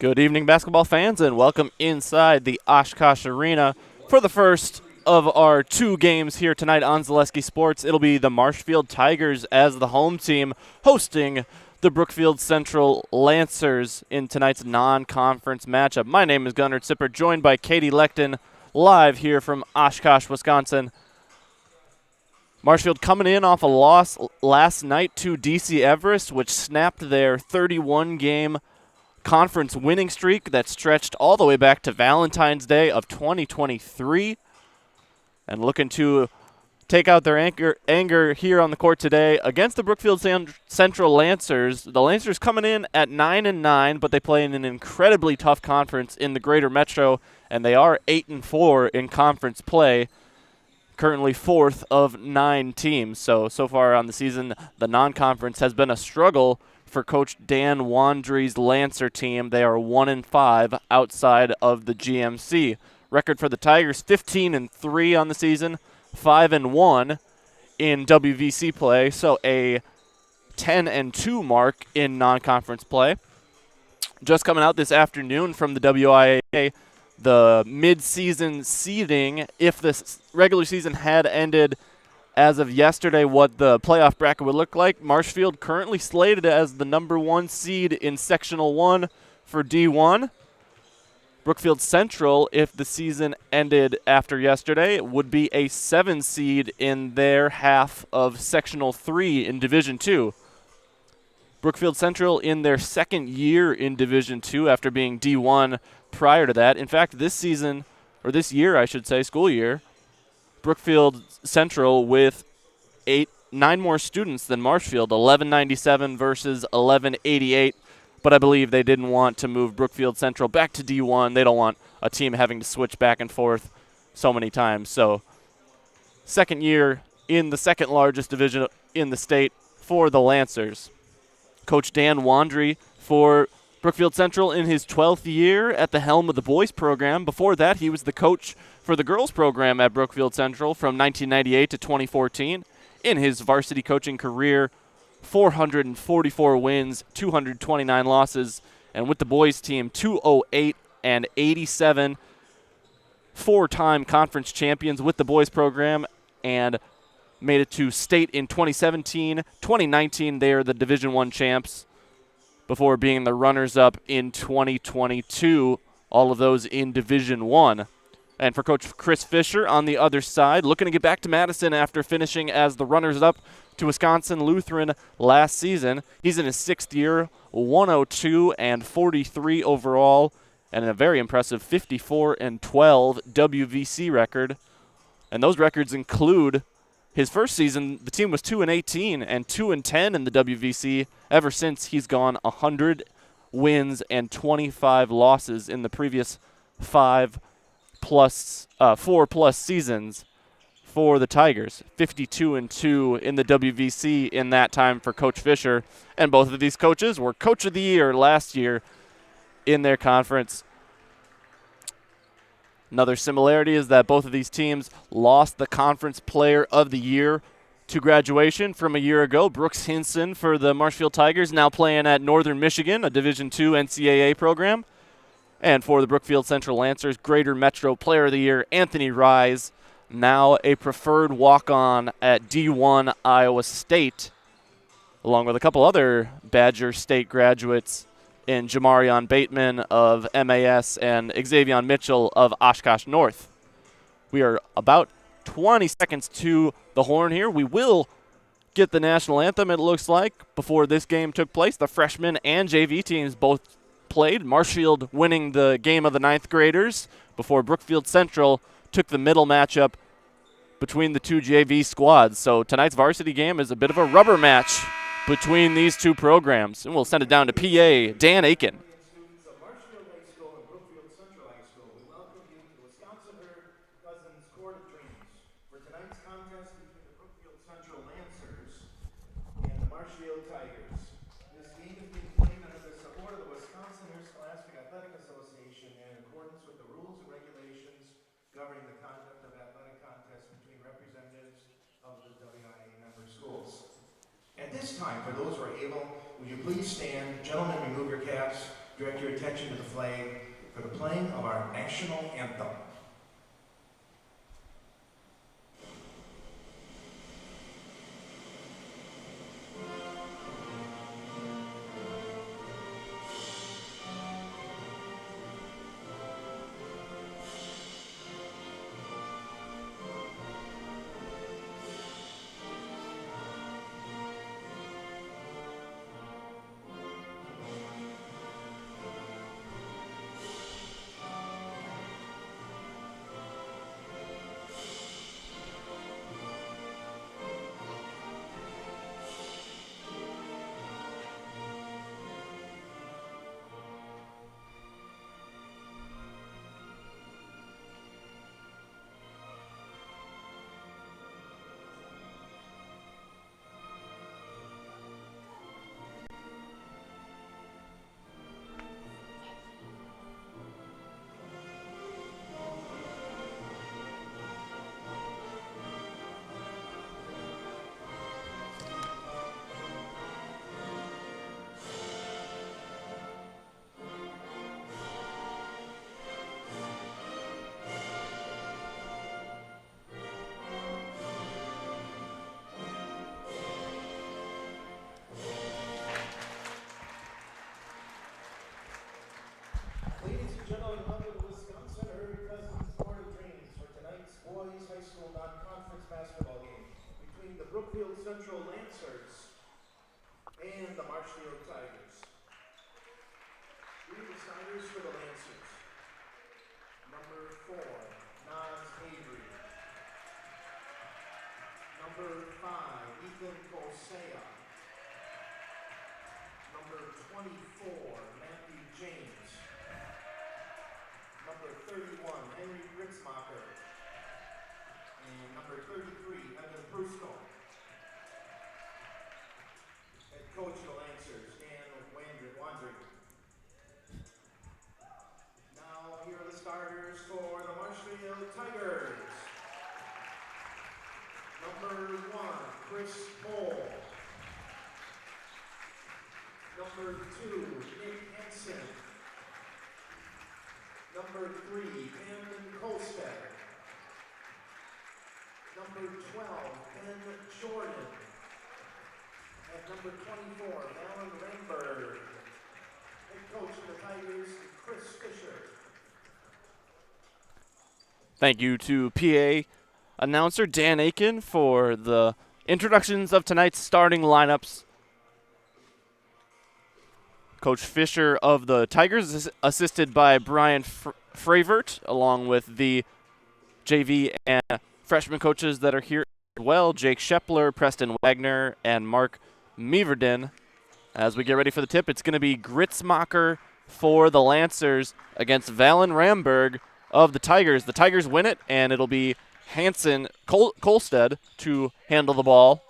Good evening, basketball fans, and welcome inside the Oshkosh Arena for the first of our two games here tonight on Zaleski Sports. It'll be the Marshfield Tigers as the home team hosting the Brookfield Central Lancers in tonight's non-conference matchup. My name is Gunnar Zipper, joined by Katie Leckton, live here from Oshkosh, Wisconsin. Marshfield coming in off a loss last night to DC Everest, which snapped their 31-game conference winning streak that stretched all the way back to Valentine's Day of 2023. And looking to take out their anger here on the court today against the Brookfield Central Lancers. The Lancers coming in at 9-9, but they play in an incredibly tough conference in the Greater Metro, and they are 8-4 in conference play. Currently fourth of 9 teams. So far on the season, the non-conference has been a struggle for Coach Dan Wandry's Lancer team. They are 1-5 outside of the GMC. Record for the Tigers, 15-3 on the season, 5-1 in WVC play, so a 10-2 mark in non-conference play. Just coming out this afternoon from the WIAA, the mid-season seeding, if this regular season had ended as of yesterday, what the playoff bracket would look like. Marshfield currently slated as the number 1 seed in Sectional 1 for D1. Brookfield Central, if the season ended after yesterday, would be a 7 seed in their half of Sectional 3 in Division 2. Brookfield Central in their second year in Division 2 after being D1 prior to that. In fact, this year, I should say, school year, Brookfield Central with 9 more students than Marshfield, 1197 versus 1188. But I believe they didn't want to move Brookfield Central back to D1. They don't want a team having to switch back and forth so many times. So second year in the second largest division in the state for the Lancers. Coach Dan Wandry for Brookfield Central in his 12th year at the helm of the boys program. Before that, he was the coach for the girls program at Brookfield Central from 1998 to 2014. In his varsity coaching career, 444 wins, 229 losses, and with the boys team, 208 and 87. 4-time conference champions with the boys program and made it to state in 2017. 2019, they are the Division I champs before being the runners-up in 2022, all of those in Division I. And for Coach Chris Fisher on the other side, looking to get back to Madison after finishing as the runners-up to Wisconsin Lutheran last season. He's in his 6th year, 102 and 43 overall, and a very impressive 54-12 WVC record. And those records include his first season, the team was 2-18 and 2-10 in the WVC. Ever since, he's gone 100 wins and 25 losses in the previous 4+ seasons for the Tigers. 52-2 in the WVC in that time for Coach Fisher. And both of these coaches were Coach of the Year last year in their conference. Another similarity is that both of these teams lost the Conference Player of the Year to graduation from a year ago. Brooks Hinson for the Marshfield Tigers, now playing at Northern Michigan, a Division II NCAA program. And for the Brookfield Central Lancers, Greater Metro Player of the Year, Anthony Rise, now a preferred walk-on at D1 Iowa State, along with a couple other Badger State graduates in Jamarion Bateman of MAS and Xavier Mitchell of Oshkosh North. We are about 20 seconds to the horn here. We will get the national anthem, it looks like, before this game took place. The freshman and JV teams both played. Marshfield winning the game of the 9th graders before Brookfield Central took the middle matchup between the two JV squads. So tonight's varsity game is a bit of a rubber match between these two programs. And we'll send it down to PA Dan Aiken. At this time, for those who are able, would you please stand? Gentlemen, remove your caps. direct your attention to the flag for the playing of our national anthem. Brookfield Central Lancers and the Marshfield Tigers. Three deciders for the Lancers. Number 4, Nas Avery. Number 5, Ethan Kosea. Number 24, Matthew James. Number 31, Henry Gritzmacher. And number 33, Evan Brusco. Coach of the Lancers, Dan Wandry. Now here are the starters for the Marshfield Tigers. Number 1, Chris Moll. Number 2, Nick Henson. Number 3, Camden Colstead. Number 12, Ben Jordan. At number 24, Alan Ramberg. Head coach of the Tigers, Chris Fisher. Thank you to PA announcer Dan Aiken for the introductions of tonight's starting lineups. Coach Fisher of the Tigers is assisted by Brian Fravert, along with the JV and freshman coaches that are here as well, Jake Shepler, Preston Wagner, and Mark Meverden. As we get ready for the tip, it's going to be Gritzmacher for the Lancers against Valen Ramberg of the Tigers. The Tigers win it, and it'll be Kolstead to handle the ball.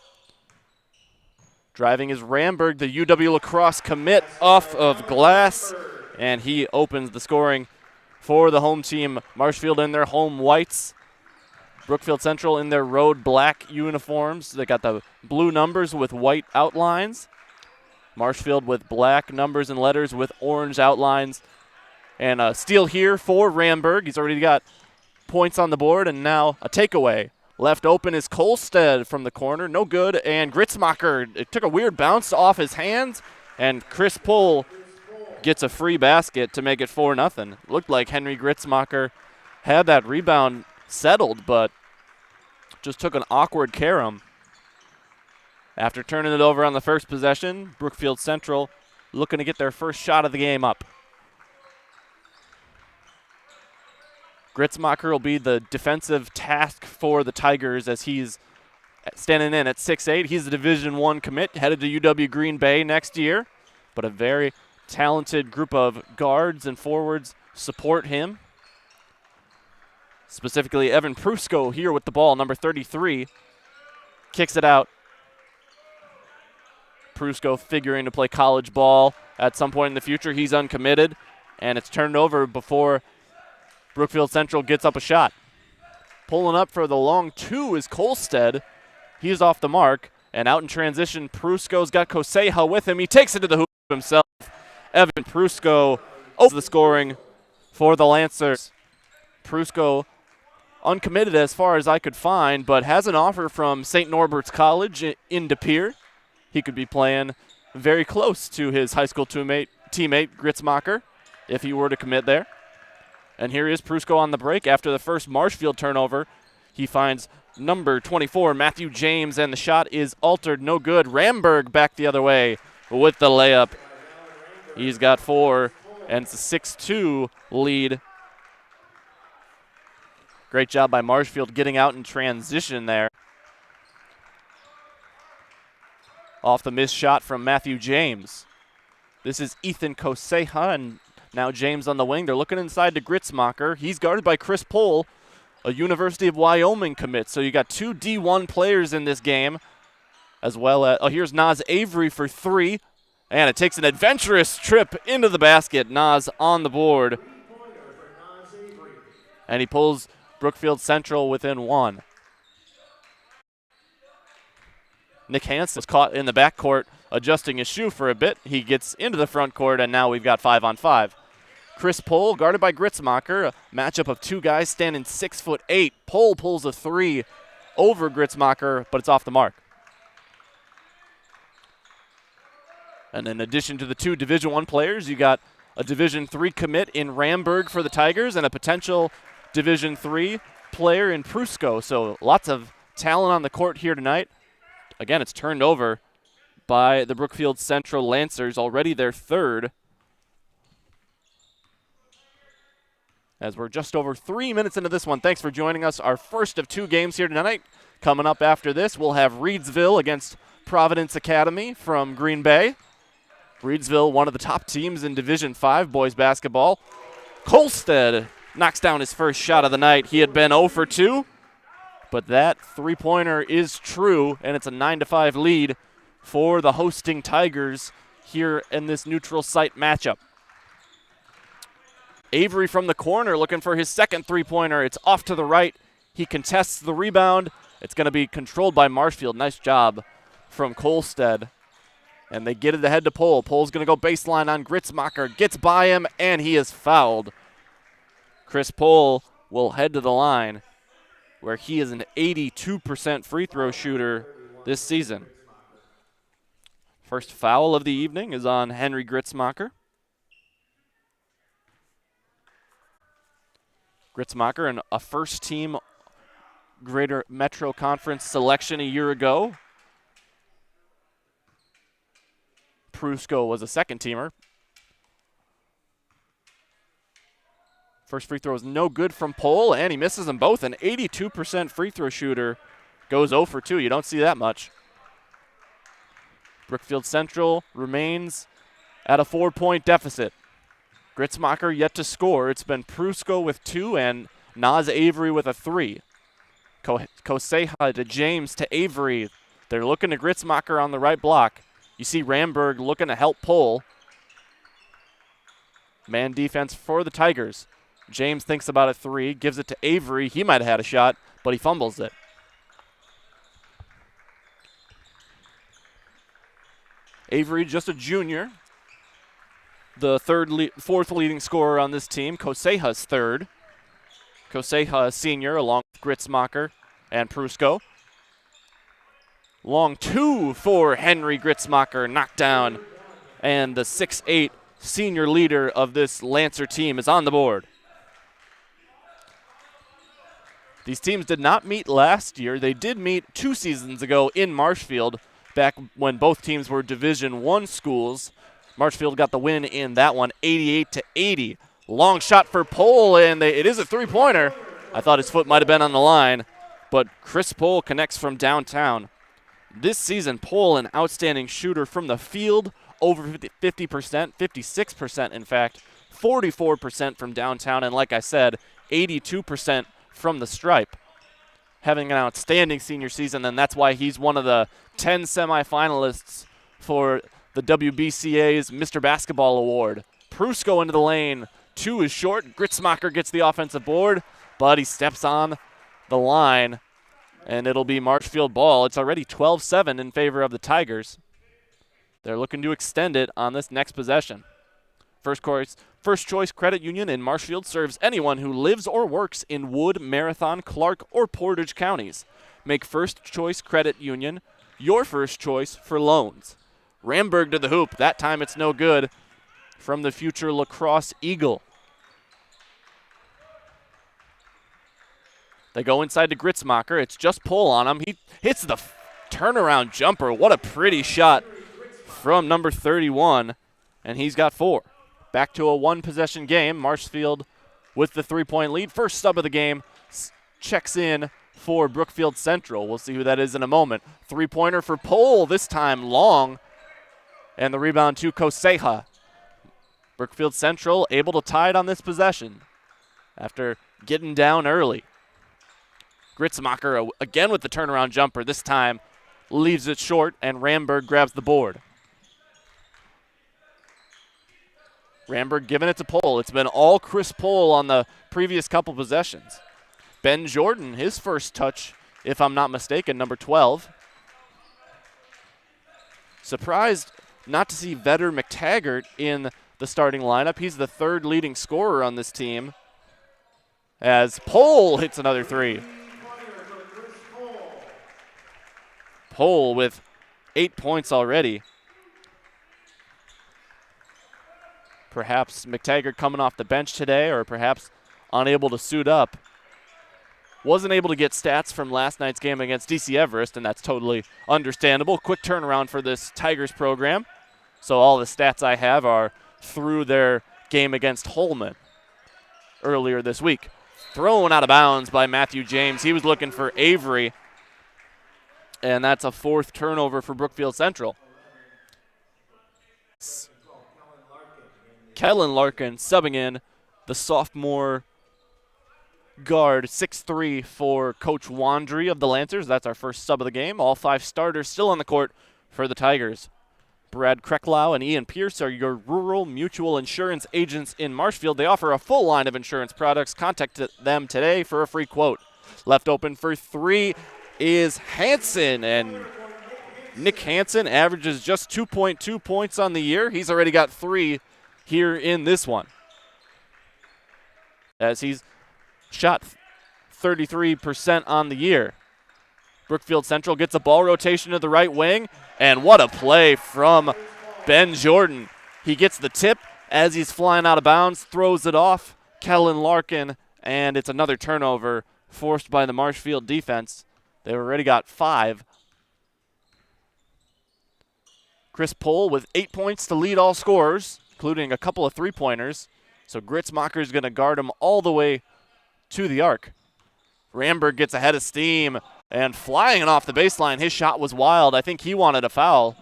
Driving is Ramberg, the UW lacrosse commit, off of glass, and he opens the scoring for the home team. Marshfield in their home whites. Brookfield Central in their road black uniforms. They got the blue numbers with white outlines. Marshfield with black numbers and letters with orange outlines. And a steal here for Ramberg. He's already got points on the board, and now a takeaway. Left open is Kolstead from the corner. No good. And Gritzmacher, it took a weird bounce off his hands, and Chris Pohl gets a free basket to make it 4-0. Looked like Henry Gritzmacher had that rebound settled, but just took an awkward carom. After turning it over on the first possession, Brookfield Central looking to get their first shot of the game up. Gritzmacher will be the defensive task for the Tigers as he's standing in at 6'8". He's a Division I commit, headed to UW Green Bay next year, but a very talented group of guards and forwards support him. Specifically, Evan Prusco here with the ball, number 33. Kicks it out. Prusco figuring to play college ball at some point in the future. He's uncommitted, and it's turned over before Brookfield Central gets up a shot. Pulling up for the long two is Kolstead. He's off the mark, and out in transition, Prusco's got Koseha with him. He takes it to the hoop himself Evan Prusko opens the scoring for the Lancers. Prusko uncommitted as far as I could find, but has an offer from St. Norbert's College in De Pere. He could be playing very close to his high school teammate Gritzmacher if he were to commit there. And here is Prusko on the break after the first Marshfield turnover. He finds number 24, Matthew James, and the shot is altered, no good. Ramberg back the other way with the layup. He's got 4, and it's a 6-2 lead. Great job by Marshfield getting out in transition there. Off the missed shot from Matthew James. This is Ethan Koseha, and now James on the wing. They're looking inside to Gritzmacher. He's guarded by Chris Pohl, a University of Wyoming commit. So you got 2 D1 players in this game, as well as, here's Nas Avery for 3, and it takes an adventurous trip into the basket. Nas on the board, and he pulls Brookfield Central within 1. Nick Hansen was caught in the backcourt adjusting his shoe for a bit. He gets into the front court, and now we've got 5-on-5. Chris Pohl, guarded by Gritzmacher, a matchup of 2 guys standing 6'8". Pohl pulls a 3 over Gritzmacher, but it's off the mark. And in addition to the 2 Division I players, you got a Division III commit in Ramberg for the Tigers and a potential Division III player in Prusko. So lots of talent on the court here tonight. Again, it's turned over by the Brookfield Central Lancers, already their 3rd. As we're just over 3 minutes into this one. Thanks for joining us. Our first of 2 games here tonight. Coming up after this, we'll have Reedsville against Providence Academy from Green Bay. Reedsville, one of the top teams in Division V boys basketball. Kolstad knocks down his first shot of the night. He had been 0 for 2, but that 3-pointer is true, and it's a 9-5 lead for the hosting Tigers here in this neutral site matchup. Avery from the corner looking for his second 3-pointer. It's off to the right. He contests the rebound. It's going to be controlled by Marshfield. Nice job from Kolstad. And they get it ahead to Pohl. Pohl's going to go baseline on Gritzmacher. Gets by him, and he is fouled. Chris Pohl will head to the line, where he is an 82% free throw shooter this season. First foul of the evening is on Henry Gritzmacher. Gritzmacher, and a first-team Greater Metro Conference selection a year ago. Prusko was a second-teamer. First free throw is no good from Pohl, and he misses them both. An 82% free throw shooter goes 0 for 2. You don't see that much. Brookfield Central remains at a 4-point deficit. Gritzmacher yet to score. It's been Prusko with 2 and Nas Avery with a 3. Koseha to James to Avery. They're looking to Gritzmacher on the right block. You see Ramberg looking to help Pohl. Man defense for the Tigers. James thinks about a 3, gives it to Avery. He might have had a shot, but he fumbles it. Avery, just a junior. The fourth leading scorer on this team. Koseha's 3rd. Koseha, a senior, along with Gritzmacher and Prusko. Long 2 for Henry Gritzmacher, knocked down. And the 6'8" senior leader of this Lancer team is on the board. These teams did not meet last year. They did meet 2 seasons ago in Marshfield, back when both teams were Division I schools. Marshfield got the win in that one, 88-80. Long shot for Pohl, and it is a 3-pointer. I thought his foot might have been on the line, but Chris Pohl connects from downtown. This season, Pohl, an outstanding shooter from the field, over 50%, 56% in fact, 44% from downtown, and like I said, 82% from the stripe. Having an outstanding senior season, and that's why he's one of the 10 semifinalists for the WBCA's Mr. Basketball Award. Prusko into the lane. 2 is short. Gritzmacher gets the offensive board, but he steps on the line, and it'll be Marshfield ball. It's already 12-7 in favor of the Tigers. They're looking to extend it on this next possession. First Choice Credit Union in Marshfield serves anyone who lives or works in Wood, Marathon, Clark, or Portage counties. Make First Choice Credit Union your first choice for loans. Ramberg to the hoop. That time it's no good from the future lacrosse Eagle. They go inside to Gritzmacher. It's just pull on him. He hits the turnaround jumper. What a pretty shot from number 31, and he's got 4. Back to a one-possession game. Marshfield with the 3-point lead. First sub of the game checks in for Brookfield Central. We'll see who that is in a moment. Three-pointer for Pohl, this time long, and the rebound to Koseha. Brookfield Central able to tie it on this possession after getting down early. Gritzmacher again with the turnaround jumper. This time leaves it short, and Ramberg grabs the board. Ramberg giving it to Pohl. It's been all Chris Pohl on the previous couple possessions. Ben Jordan, his first touch, if I'm not mistaken, number 12. Surprised not to see Vedder McTaggart in the starting lineup. He's the third leading scorer on this team, as Pohl hits another 3. Pohl with 8 points already. Perhaps McTaggart coming off the bench today, or perhaps unable to suit up. Wasn't able to get stats from last night's game against DC Everest, and that's totally understandable. Quick turnaround for this Tigers program. So all the stats I have are through their game against Holman earlier this week. Thrown out of bounds by Matthew James. He was looking for Avery, and that's a 4th turnover for Brookfield Central. Kellen Larkin subbing in, the sophomore guard, 6'3" for Coach Wandry of the Lancers. That's our first sub of the game. All 5 starters still on the court for the Tigers. Brad Krecklau and Ian Pierce are your rural mutual insurance agents in Marshfield. They offer a full line of insurance products. Contact them today for a free quote. Left open for 3 is Hansen, and Nick Hansen averages just 2.2 points on the year. He's already got 3 here in this one, as he's shot 33% on the year. Brookfield Central gets a ball rotation to the right wing, and what a play from Ben Jordan. He gets the tip as he's flying out of bounds, throws it off Kellen Larkin, and it's another turnover forced by the Marshfield defense. They've already got 5. Chris Pohl with 8 points to lead all scorers, including a couple of 3-pointers. So Gritzmacher's going to guard him all the way to the arc. Ramberg gets ahead of steam and flying off the baseline. His shot was wild. I think he wanted a foul,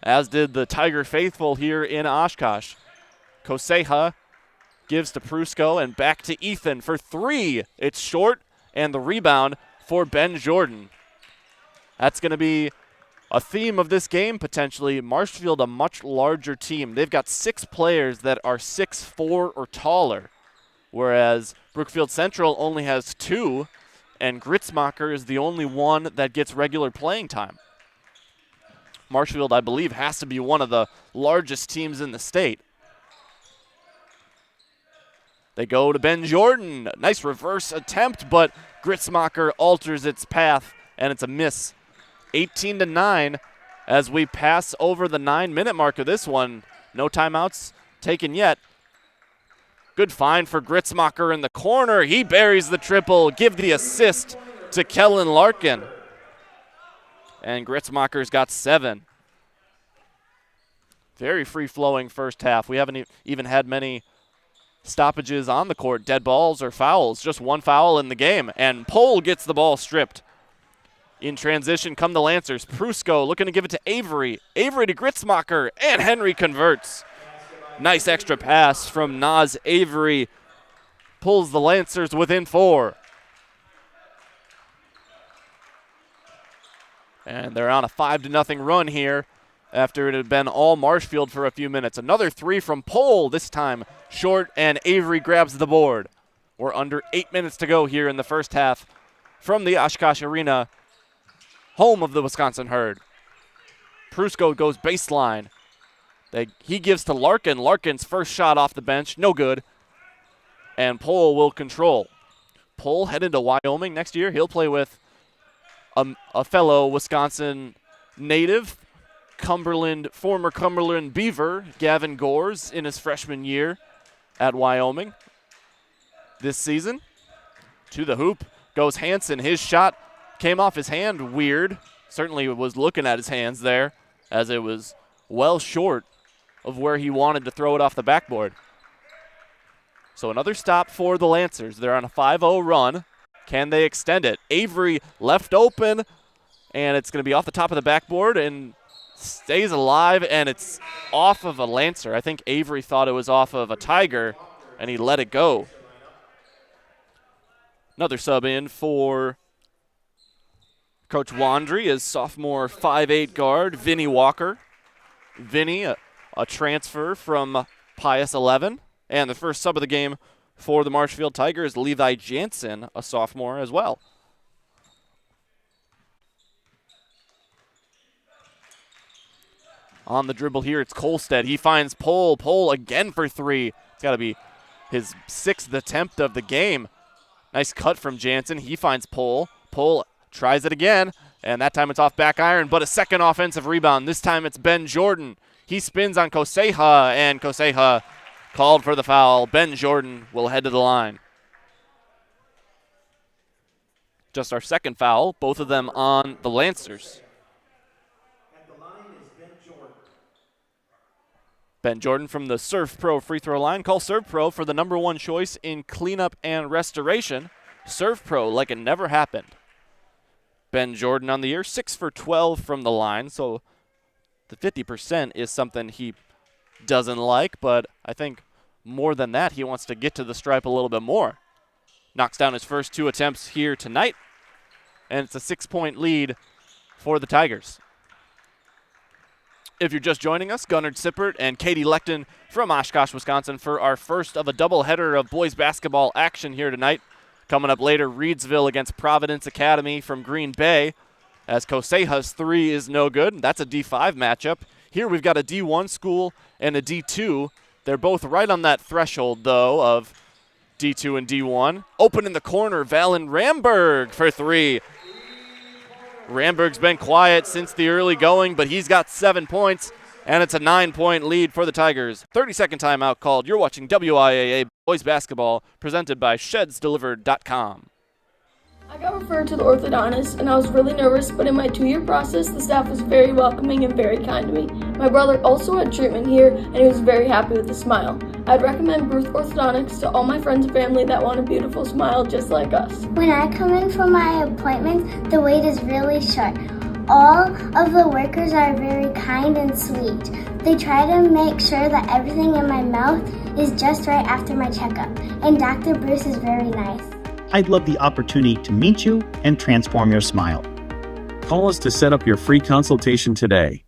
as did the Tiger faithful here in Oshkosh. Koseha gives to Prusko and back to Ethan for 3. It's short, and the rebound for Ben Jordan. That's going to be a theme of this game, potentially. Marshfield, a much larger team. They've got 6 players that are 6'4" or taller, whereas Brookfield Central only has 2, and Gritzmacher is the only one that gets regular playing time. Marshfield, I believe, has to be one of the largest teams in the state. They go to Ben Jordan. Nice reverse attempt, but Gritzmacher alters its path, and it's a miss. 18-9 as we pass over the 9-minute mark of this one. No timeouts taken yet. Good find for Gritzmacher in the corner. He buries the triple. Give the assist to Kellen Larkin. And Gritzmacher's got 7. Very free-flowing first half. We haven't even had many stoppages on the court, dead balls or fouls. Just 1 foul in the game, and Pohl gets the ball stripped. In transition come the Lancers. Prusko looking to give it to Avery. Avery to Gritzmacher, and Henry converts. Nice extra pass from Nas Avery. Pulls the Lancers within 4. And they're on a 5-0 run here after it had been all Marshfield for a few minutes. Another 3 from Pohl, this time short, and Avery grabs the board. We're under 8 minutes to go here in the first half from the Oshkosh Arena, home of the Wisconsin Herd. Prusko goes baseline. He gives to Larkin. Larkin's first shot off the bench, no good. And Pohl will control. Pohl headed to Wyoming next year. He'll play with a fellow Wisconsin native, former Cumberland Beaver, Gavin Gores, in his freshman year at Wyoming this season. To the hoop goes Hansen. His shot came off his hand weird. Certainly was looking at his hands there, as it was well short of where he wanted to throw it off the backboard. So another stop for the Lancers. They're on a 5-0 run. Can they extend it? Avery left open, and it's going to be off the top of the backboard and stays alive, and it's off of a Lancer. I think Avery thought it was off of a Tiger, and he let it go. Another sub in for Coach Wandry is sophomore 5'8" guard Vinny Walker. Vinny, a transfer from Pius 11. And the first sub of the game for the Marshfield Tigers, Levi Jansen, a sophomore as well. On the dribble here, it's Kolstead. He finds Pohl. Pohl again for three. It's got to be his 6th attempt of the game. Nice cut from Jansen. He finds Pohl. Pohl tries it again, and that time it's off back iron, but a second offensive rebound. This time it's Ben Jordan. He spins on Koseha, and Koseha called for the foul. Ben Jordan will head to the line. Just our second foul, both of them on the Lancers. At the line is Ben Jordan. Ben Jordan from the Surf Pro free throw line. Call Surf Pro for the #1 choice in cleanup and restoration. Surf Pro like it never happened. Ben Jordan on the year, 6 for 12 from the line, so the 50% is something he doesn't like, but I think more than that, he wants to get to the stripe a little bit more. Knocks down his first 2 attempts here tonight, and it's a 6-point lead for the Tigers. If you're just joining us, Gunnard Sippert and Katie Leckton from Oshkosh, Wisconsin for our first of a doubleheader of boys basketball action here tonight. Coming up later, Reedsville against Providence Academy from Green Bay, as Koseha's 3 is no good. That's a D5 matchup. Here we've got a D1 school and a D2. They're both right on that threshold, though, of D2 and D1. Open in the corner, Valen Ramberg for 3. Ramberg's been quiet since the early going, but he's got 7 points, and it's a 9-point lead for the Tigers. 30-second timeout called. You're watching WIAA Boys Basketball, presented by ShedsDelivered.com. I got referred to the orthodontist, and I was really nervous, but in my 2-year process, the staff was very welcoming and very kind to me. My brother also had treatment here, and he was very happy with a smile. I'd recommend Bruce Orthodontics to all my friends and family that want a beautiful smile just like us. When I come in for my appointment, the wait is really short. All of the workers are very kind and sweet. They try to make sure that everything in my mouth is just right after my checkup, and Dr. Bruce is very nice. I'd love the opportunity to meet you and transform your smile. Call us to set up your free consultation today.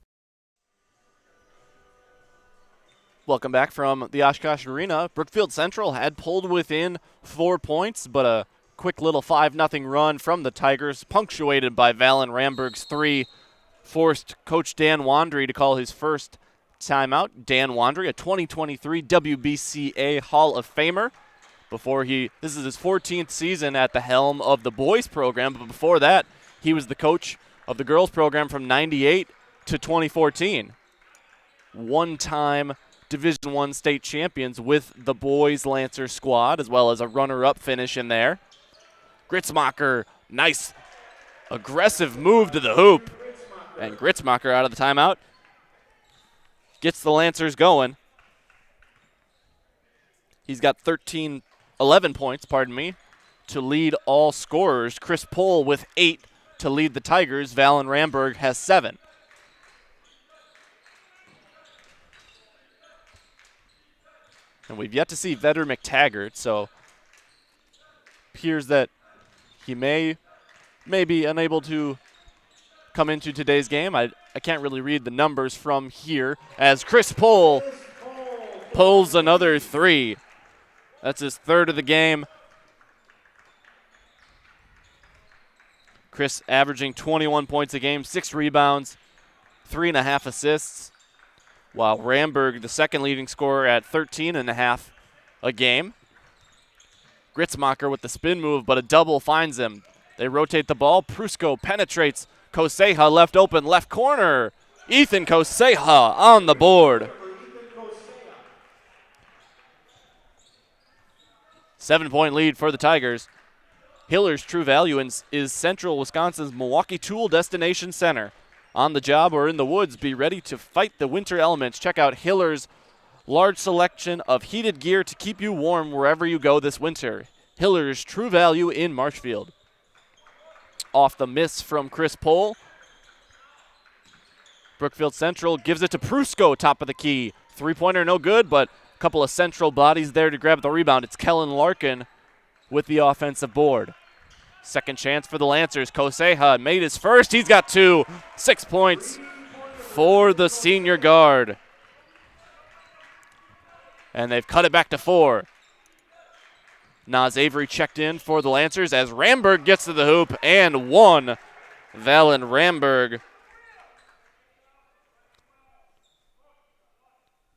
Welcome back from the Oshkosh Arena. Brookfield Central had pulled within 4 points, but a quick little 5-0 run from the Tigers, punctuated by Valen Ramberg's 3, forced Coach Dan Wandry to call his first timeout. Dan Wandry, a 2023 WBCA Hall of Famer. This is his 14th season at the helm of the boys program, but before that, he was the coach of the girls program from 98 to 2014. One-time Division I state champions with the boys Lancer squad, as well as a runner-up finish in there. Gritzmacher, nice aggressive move to the hoop, and Gritzmacher out of the timeout gets the Lancers going. He's got 11 points, to lead all scorers. Chris Pohl with 8 to lead the Tigers. Valen Ramberg has 7. And we've yet to see Vedder McTaggart, so appears that he may be unable to come into today's game. I can't really read the numbers from here, as Chris Pohl pulls another 3. That's his 3rd of the game. Chris averaging 21 points a game, 6 rebounds, 3.5 assists. while Ramberg, the second leading scorer, at 13.5 a game. Gritzmacher with the spin move, but a double finds him. They rotate the ball. Prusko penetrates. Koseha left open, left corner. Ethan Koseha on the board. 7-point lead for the Tigers. Hiller's True Value is Central Wisconsin's Milwaukee Tool Destination Center. On the job or in the woods, be ready to fight the winter elements. Check out Hiller's large selection of heated gear to keep you warm wherever you go this winter. Hiller's True Value in Marshfield. Off the miss from Chris Pohl. Brookfield Central gives it to Prusko, top of the key. Three-pointer no good, but a couple of Central bodies there to grab the rebound. It's Kellen Larkin with the offensive board. Second chance for the Lancers. Koseha made his first. He's got 2. 6 points for the senior guard. And they've cut it back to 4. Nas Avery checked in for the Lancers as Ramberg gets to the hoop and 1. Valen Ramberg.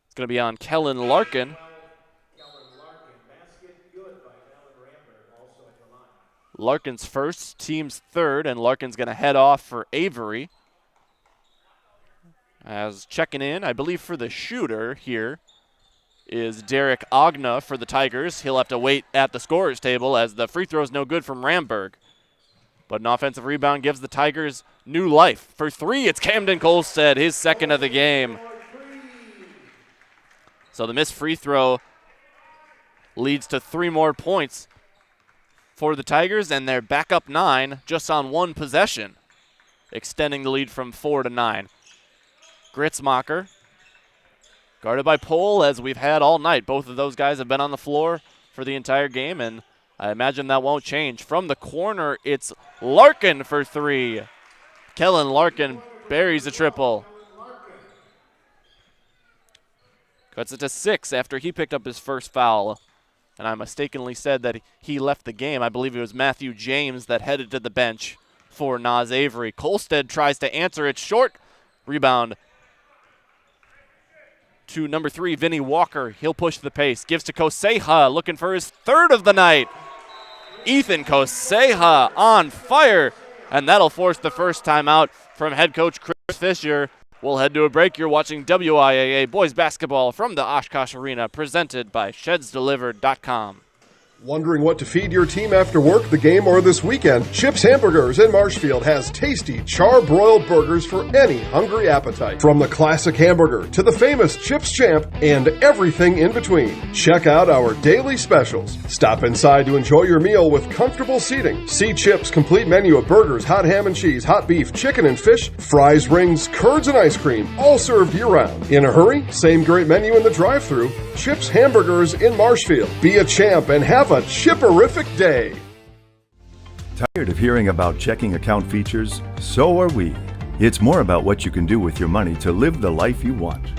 It's going to be on Kellen Larkin. Larkin's first, team's third, and Larkin's going to head off for Avery. As checking in, I believe for the shooter here, is Derek Agna for the Tigers. He'll have to wait at the scorer's table as the free throw is no good from Ramberg. But an offensive rebound gives the Tigers new life. For 3, it's Camden Kolstad, his second of the game. So the missed free throw leads to 3 more points for the Tigers, and they're back up 9 just on 1 possession, extending the lead from 4 to 9. Gritzmacher, guarded by Pohl, as we've had all night. Both of those guys have been on the floor for the entire game, and I imagine that won't change. From the corner, it's Larkin for 3. Kellen Larkin buries a triple. Cuts it to 6 after he picked up his first foul. And I mistakenly said that he left the game. I believe it was Matthew James that headed to the bench for Nas Avery. Kolstad tries to answer it short. Rebound to number 3, Vinny Walker. He'll push the pace. Gives to Koseha, looking for his third of the night. Ethan Koseha on fire. And that'll force the first timeout from head coach Chris Fisher. We'll head to a break. You're watching WIAA Boys Basketball from the Oshkosh Arena, presented by ShedsDelivered.com. Wondering what to feed your team after work, the game, or this weekend? Chips Hamburgers in Marshfield has tasty char-broiled burgers for any hungry appetite. From the classic hamburger to the famous Chips Champ and everything in between. Check out our daily specials. Stop inside to enjoy your meal with comfortable seating. See Chips' complete menu of burgers, hot ham and cheese, hot beef, chicken and fish, fries, rings, curds, and ice cream, all served year-round. In a hurry? Same great menu in the drive-thru. Chips Hamburgers in Marshfield. Be a champ and have a chipperific day. Tired of hearing about checking account features? So are we. It's more about what you can do with your money to live the life you want.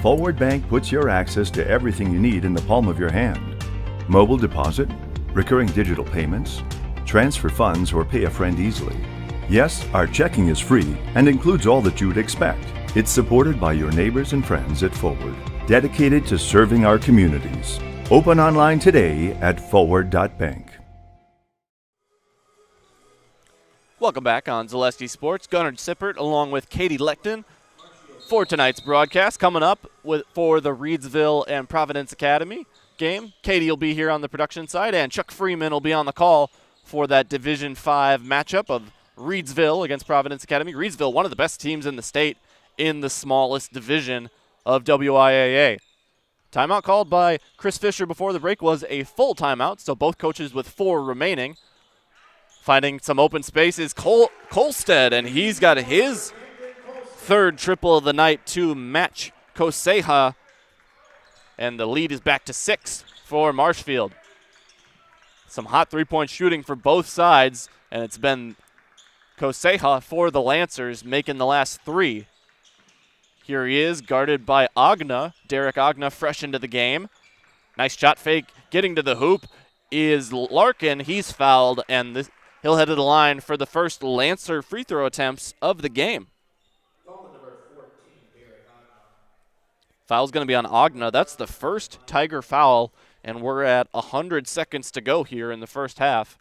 Forward Bank puts your access to everything you need in the palm of your hand. Mobile deposit, recurring digital payments, transfer funds, or pay a friend easily. Yes, our checking is free and includes all that you would expect. It's supported by your neighbors and friends at Forward, dedicated to serving our communities. Open online today at forward.bank. Welcome back on Zaleski Sports. Gunnar Sippert along with Katie Leckton for tonight's broadcast. Coming up for the Reedsville and Providence Academy game. Katie will be here on the production side, and Chuck Freeman will be on the call for that Division V matchup of Reedsville against Providence Academy. Reedsville, one of the best teams in the state in the smallest division of WIAA. Timeout called by Chris Fisher before the break was a full timeout, so both coaches with 4 remaining. Finding some open space is Kolstad, and he's got his third triple of the night to match Koseha, and the lead is back to 6 for Marshfield. Some hot three-point shooting for both sides, and it's been Koseha for the Lancers making the last 3. Here he is, guarded by Agna. Derek Agna fresh into the game. Nice shot fake. Getting to the hoop is Larkin. He's fouled, and he'll head to the line for the first Lancer free throw attempts of the game. Foul's going to be on Agna. That's the first Tiger foul, and we're at 100 seconds to go here in the first half.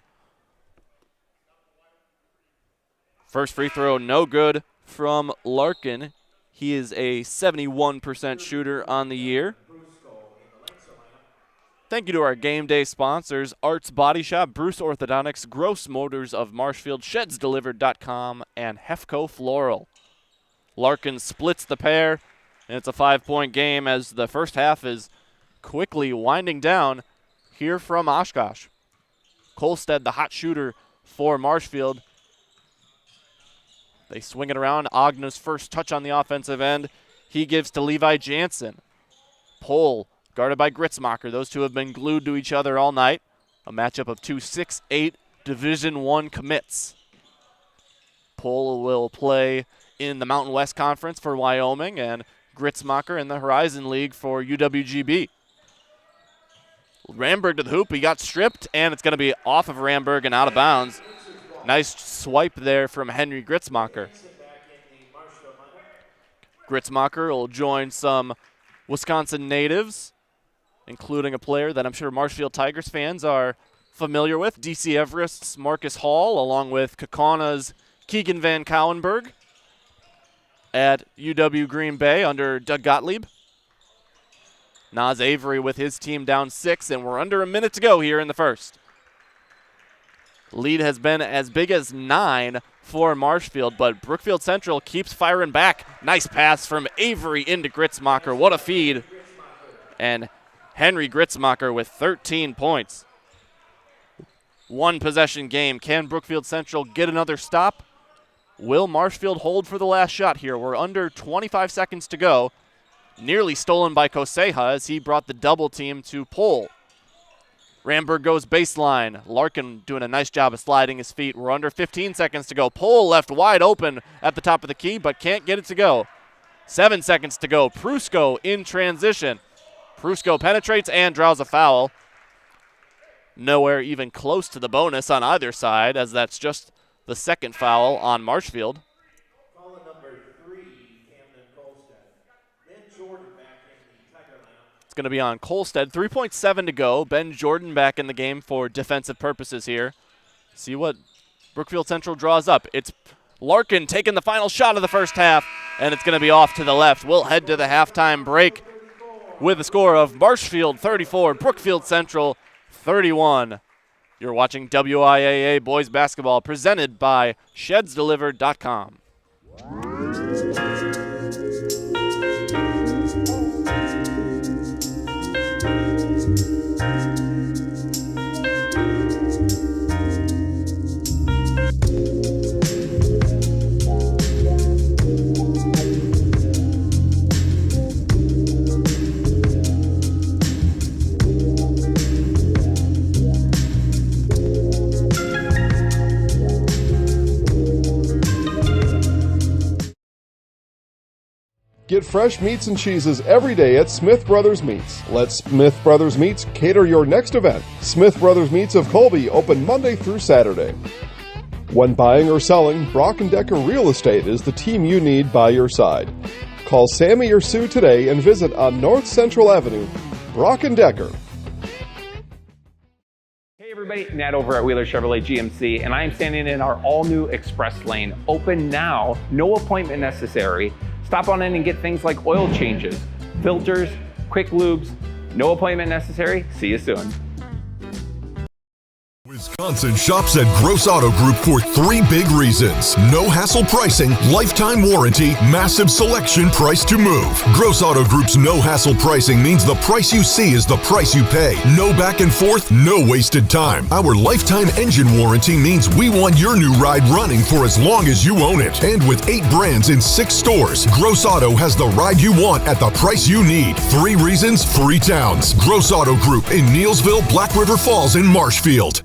First free throw, no good from Larkin. He is a 71% shooter on the year. Thank you to our game day sponsors, Arts Body Shop, Bruce Orthodontics, Gross Motors of Marshfield, ShedsDelivered.com, and Hefco Floral. Larkin splits the pair, and it's a 5-point game as the first half is quickly winding down here from Oshkosh. Kolstad, the hot shooter for Marshfield. They swing it around. Agna's first touch on the offensive end. He gives to Levi Jansen. Pohl guarded by Gritzmacher. Those two have been glued to each other all night. A matchup of two 6'8" Division I commits. Pohl will play in the Mountain West Conference for Wyoming, and Gritzmacher in the Horizon League for UWGB. Ramberg to the hoop. He got stripped, and it's going to be off of Ramberg and out of bounds. Nice swipe there from Henry Gritzmacher. Gritzmacher will join some Wisconsin natives, including a player that I'm sure Marshfield Tigers fans are familiar with, DC Everest's Marcus Hall, along with Kaukauna Keegan Van Cowenberg at UW Green Bay under Doug Gottlieb. Naz Avery with his team down 6, and we're under a minute to go here in the first. Lead has been as big as 9 for Marshfield, but Brookfield Central keeps firing back. Nice pass from Avery into Gritzmacher. What a feed. And Henry Gritzmacher with 13 points. One possession game. Can Brookfield Central get another stop? Will Marshfield hold for the last shot here? We're under 25 seconds to go. Nearly stolen by Koseha as he brought the double team to Pohl. Ramberg goes baseline. Larkin doing a nice job of sliding his feet. We're under 15 seconds to go. Pohl left wide open at the top of the key, but can't get it to go. 7 seconds to go. Prusko in transition. Prusko penetrates and draws a foul. Nowhere even close to the bonus on either side, as that's just the second foul on Marshfield. Foul number 3, Camden Kolstad. Ben Jordan back in the Tiger lineup. It's going to be on Kolstad. 3.7 to go. Ben Jordan back in the game for defensive purposes here. See what Brookfield Central draws up. It's Larkin taking the final shot of the first half, and it's going to be off to the left. We'll head to the halftime break with a score of Marshfield 34, Brookfield Central 31. You're watching WIAA Boys Basketball presented by ShedsDelivered.com. Get fresh meats and cheeses every day at Smith Brothers Meats. Let Smith Brothers Meats cater your next event. Smith Brothers Meats of Colby open Monday through Saturday. When buying or selling, Brock & Decker Real Estate is the team you need by your side. Call Sammy or Sue today and visit on North Central Avenue, Brock & Decker. Hey everybody, Nat over at Wheeler Chevrolet GMC, and I am standing in our all-new Express Lane. Open now, no appointment necessary. Stop on in and get things like oil changes, filters, quick lubes. No appointment necessary. See you soon. Wisconsin shops at Gross Auto Group for 3 big reasons. No hassle pricing, lifetime warranty, massive selection, price to move. Gross Auto Group's no hassle pricing means the price you see is the price you pay. No back and forth, no wasted time. Our lifetime engine warranty means we want your new ride running for as long as you own it. And with 8 brands in 6 stores, Gross Auto has the ride you want at the price you need. 3 reasons, 3 towns. Gross Auto Group in Neelsville, Black River Falls, and Marshfield.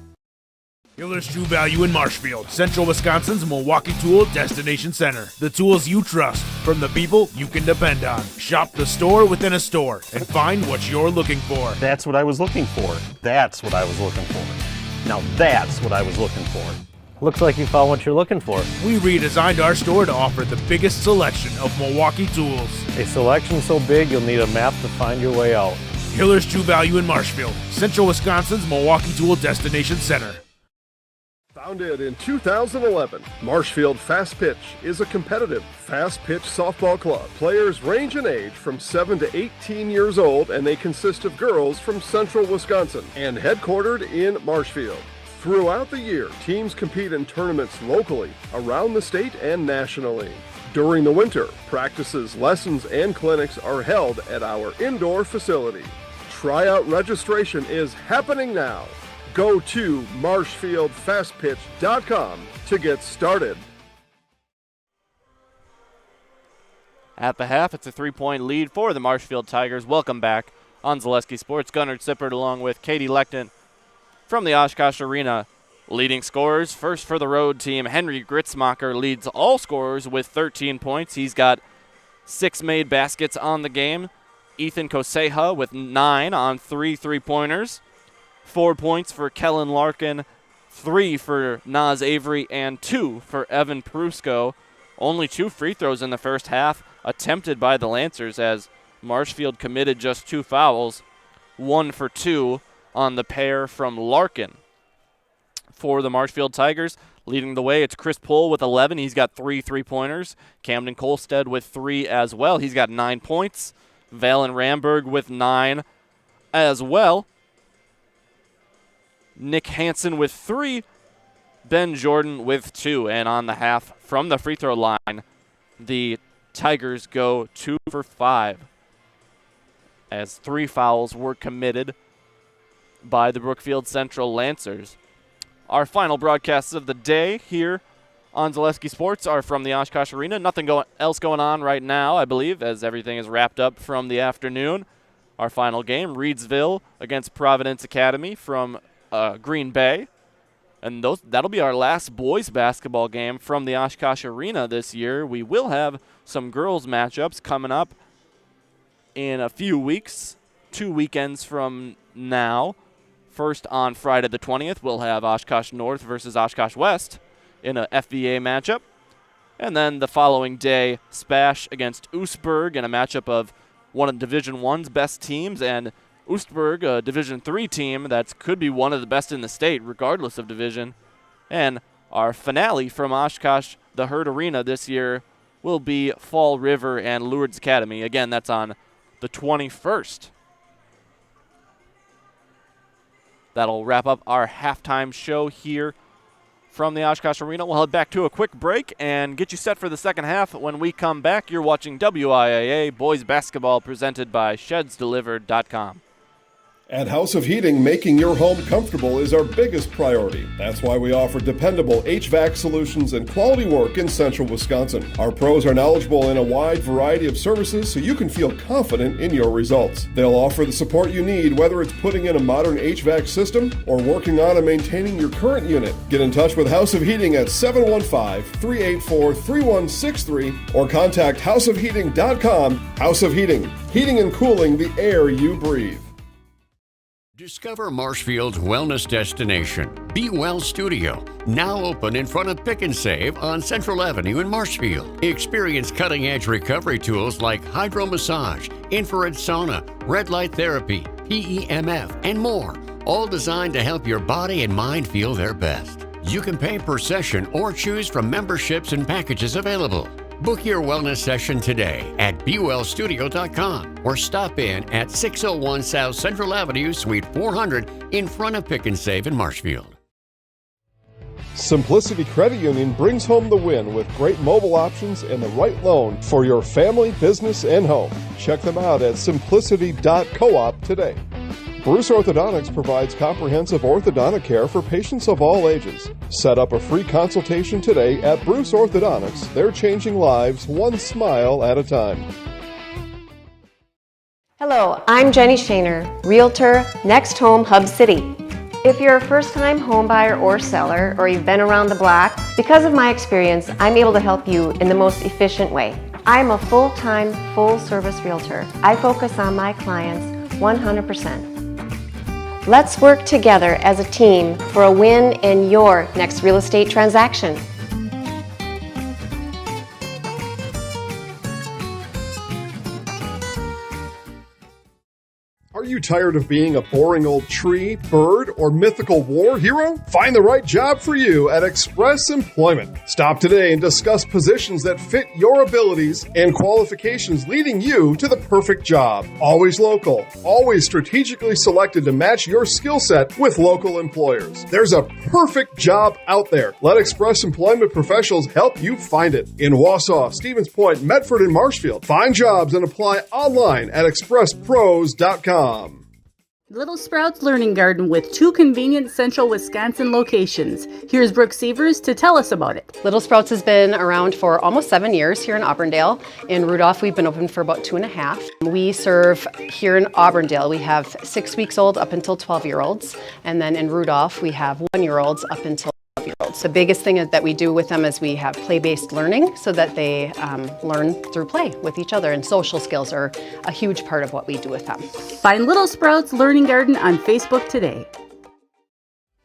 Hiller's True Value in Marshfield, Central Wisconsin's Milwaukee Tool Destination Center. The tools you trust from the people you can depend on. Shop the store within a store and find what you're looking for. That's what I was looking for. That's what I was looking for. Now that's what I was looking for. Looks like you found what you're looking for. We redesigned our store to offer the biggest selection of Milwaukee tools. A selection so big you'll need a map to find your way out. Hiller's True Value in Marshfield, Central Wisconsin's Milwaukee Tool Destination Center. Founded in 2011, Marshfield Fast Pitch is a competitive, fast-pitch softball club. Players range in age from 7 to 18 years old, and they consist of girls from Central Wisconsin and headquartered in Marshfield. Throughout the year, teams compete in tournaments locally, around the state, and nationally. During the winter, practices, lessons, and clinics are held at our indoor facility. Tryout registration is happening now. Go to marshfieldfastpitch.com to get started. At the half, it's a 3-point lead for the Marshfield Tigers. Welcome back on Zaleski Sports. Gunnar Zippert along with Katie Leckton from the Oshkosh Arena. Leading scorers, first for the road team, Henry Gritzmacher leads all scorers with 13 points. He's got 6 made baskets on the game. Ethan Koseha with 9 on 3 3-pointers. 4 points for Kellen Larkin, 3 for Naz Avery, and 2 for Evan Prusko. Only 2 free throws in the first half attempted by the Lancers as Marshfield committed just 2 fouls, 1 for 2 on the pair from Larkin. For the Marshfield Tigers, leading the way, it's Chris Pohl with 11. He's got 3 3-pointers. Camden Kolstead with 3 as well. He's got 9 points. Valen Ramberg with 9 as well. Nick Hansen with 3. Ben Jordan with 2. And on the half from the free throw line, the Tigers go 2 for 5 as 3 fouls were committed by the Brookfield Central Lancers. Our final broadcasts of the day here on Zaleski Sports are from the Oshkosh Arena. Nothing else going on right now, I believe, as everything is wrapped up from the afternoon. Our final game, Reedsville against Providence Academy from Green Bay. And that'll be our last boys basketball game from the Oshkosh Arena this year. We will have some girls matchups coming up in a few weeks, 2 weekends from now. First, on Friday the 20th, we'll have Oshkosh North versus Oshkosh West in a FVA matchup. And then the following day, Spash against Oostburg in a matchup of one of Division I's best teams, and Oostburg, a Division III team that could be one of the best in the state, regardless of division. And our finale from Oshkosh, the Herd Arena this year, will be Fall River and Lourdes Academy. Again, that's on the 21st. That'll wrap up our halftime show here from the Oshkosh Arena. We'll head back to a quick break and get you set for the second half. When we come back, you're watching WIAA Boys Basketball presented by ShedsDelivered.com. At House of Heating, making your home comfortable is our biggest priority. That's why we offer dependable HVAC solutions and quality work in Central Wisconsin. Our pros are knowledgeable in a wide variety of services so you can feel confident in your results. They'll offer the support you need, whether it's putting in a modern HVAC system or working on and maintaining your current unit. Get in touch with House of Heating at 715-384-3163 or contact houseofheating.com. House of Heating, heating and cooling the air you breathe. Discover Marshfield's wellness destination, Be Well Studio, now open in front of Pick and Save on Central Avenue in Marshfield. Experience cutting-edge recovery tools like hydro massage, infrared sauna, red light therapy, PEMF, and more, all designed to help your body and mind feel their best. You can pay per session or choose from memberships and packages available. Book your wellness session today at BeWellStudio.com or stop in at 601 South Central Avenue, Suite 400 in front of Pick and Save in Marshfield. Simplicity Credit Union brings home the win with great mobile options and the right loan for your family, business, and home. Check them out at simplicity.coop today. Bruce Orthodontics provides comprehensive orthodontic care for patients of all ages. Set up a free consultation today at Bruce Orthodontics. They're changing lives one smile at a time. Hello, I'm Jenny Shaner, Realtor, Next Home Hub City. If you're a first-time home buyer or seller, or you've been around the block, because of my experience, I'm able to help you in the most efficient way. I'm a full-time, full-service realtor. I focus on my clients 100%. Let's work together as a team for a win in your next real estate transaction. Are you tired of being a boring old tree, bird, or mythical war hero? Find the right job for you at Express Employment. Stop today and discuss positions that fit your abilities and qualifications, leading you to the perfect job. Always local, always strategically selected to match your skill set with local employers. There's a perfect job out there. Let Express Employment professionals help you find it. In Wausau, Stevens Point, Medford, and Marshfield. Find jobs and apply online at expresspros.com. Little Sprouts Learning Garden with 2 convenient central Wisconsin locations. Here's Brooke Sievers to tell us about it. Little Sprouts has been around for almost 7 years here in Auburndale. In Rudolph, we've been open for about 2.5. We serve here in Auburndale, we have 6 weeks old up until 12-year-olds. And then in Rudolph, we have 1-year-olds up until 12-year-olds. The biggest thing that we do with them is we have play-based learning so that they learn through play with each other, and social skills are a huge part of what we do with them. Find Little Sprouts Learning Garden on Facebook today.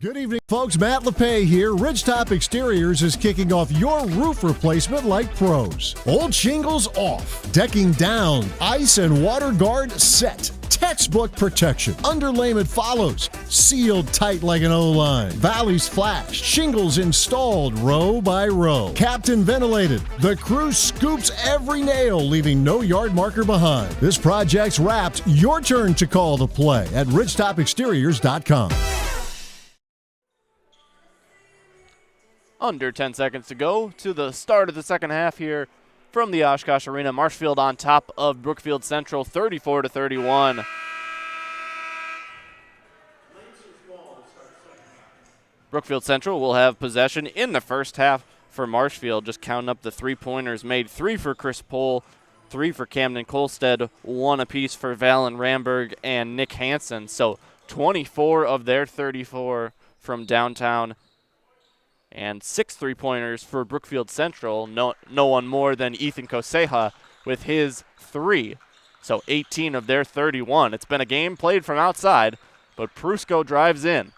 Good evening, folks. Matt LePay here. Ridgetop Exteriors is kicking off your roof replacement like pros. Old shingles off, decking down, ice and water guard set. Textbook protection. Underlayment follows. Sealed tight like an O-line. Valleys flashed. Shingles installed row by row. Captain ventilated. The crew scoops every nail, leaving no yard marker behind. This project's wrapped. Your turn to call the play at ridgetopexteriors.com. Under 10 seconds to go to the start of the second half here from the Oshkosh Arena. Marshfield on top of Brookfield Central, 34-31. Brookfield Central will have possession in the first half for Marshfield. Just counting up the three-pointers made. 3 for Chris Pohl, 3 for Camden Kolstead, 1 apiece for Valen Ramberg and Nick Hansen. So 24 of their 34 from downtown. And 6 three-pointers for Brookfield Central. No one more than Ethan Koseha with his 3. So 18 of their 31. It's been a game played from outside, but Prusko drives in.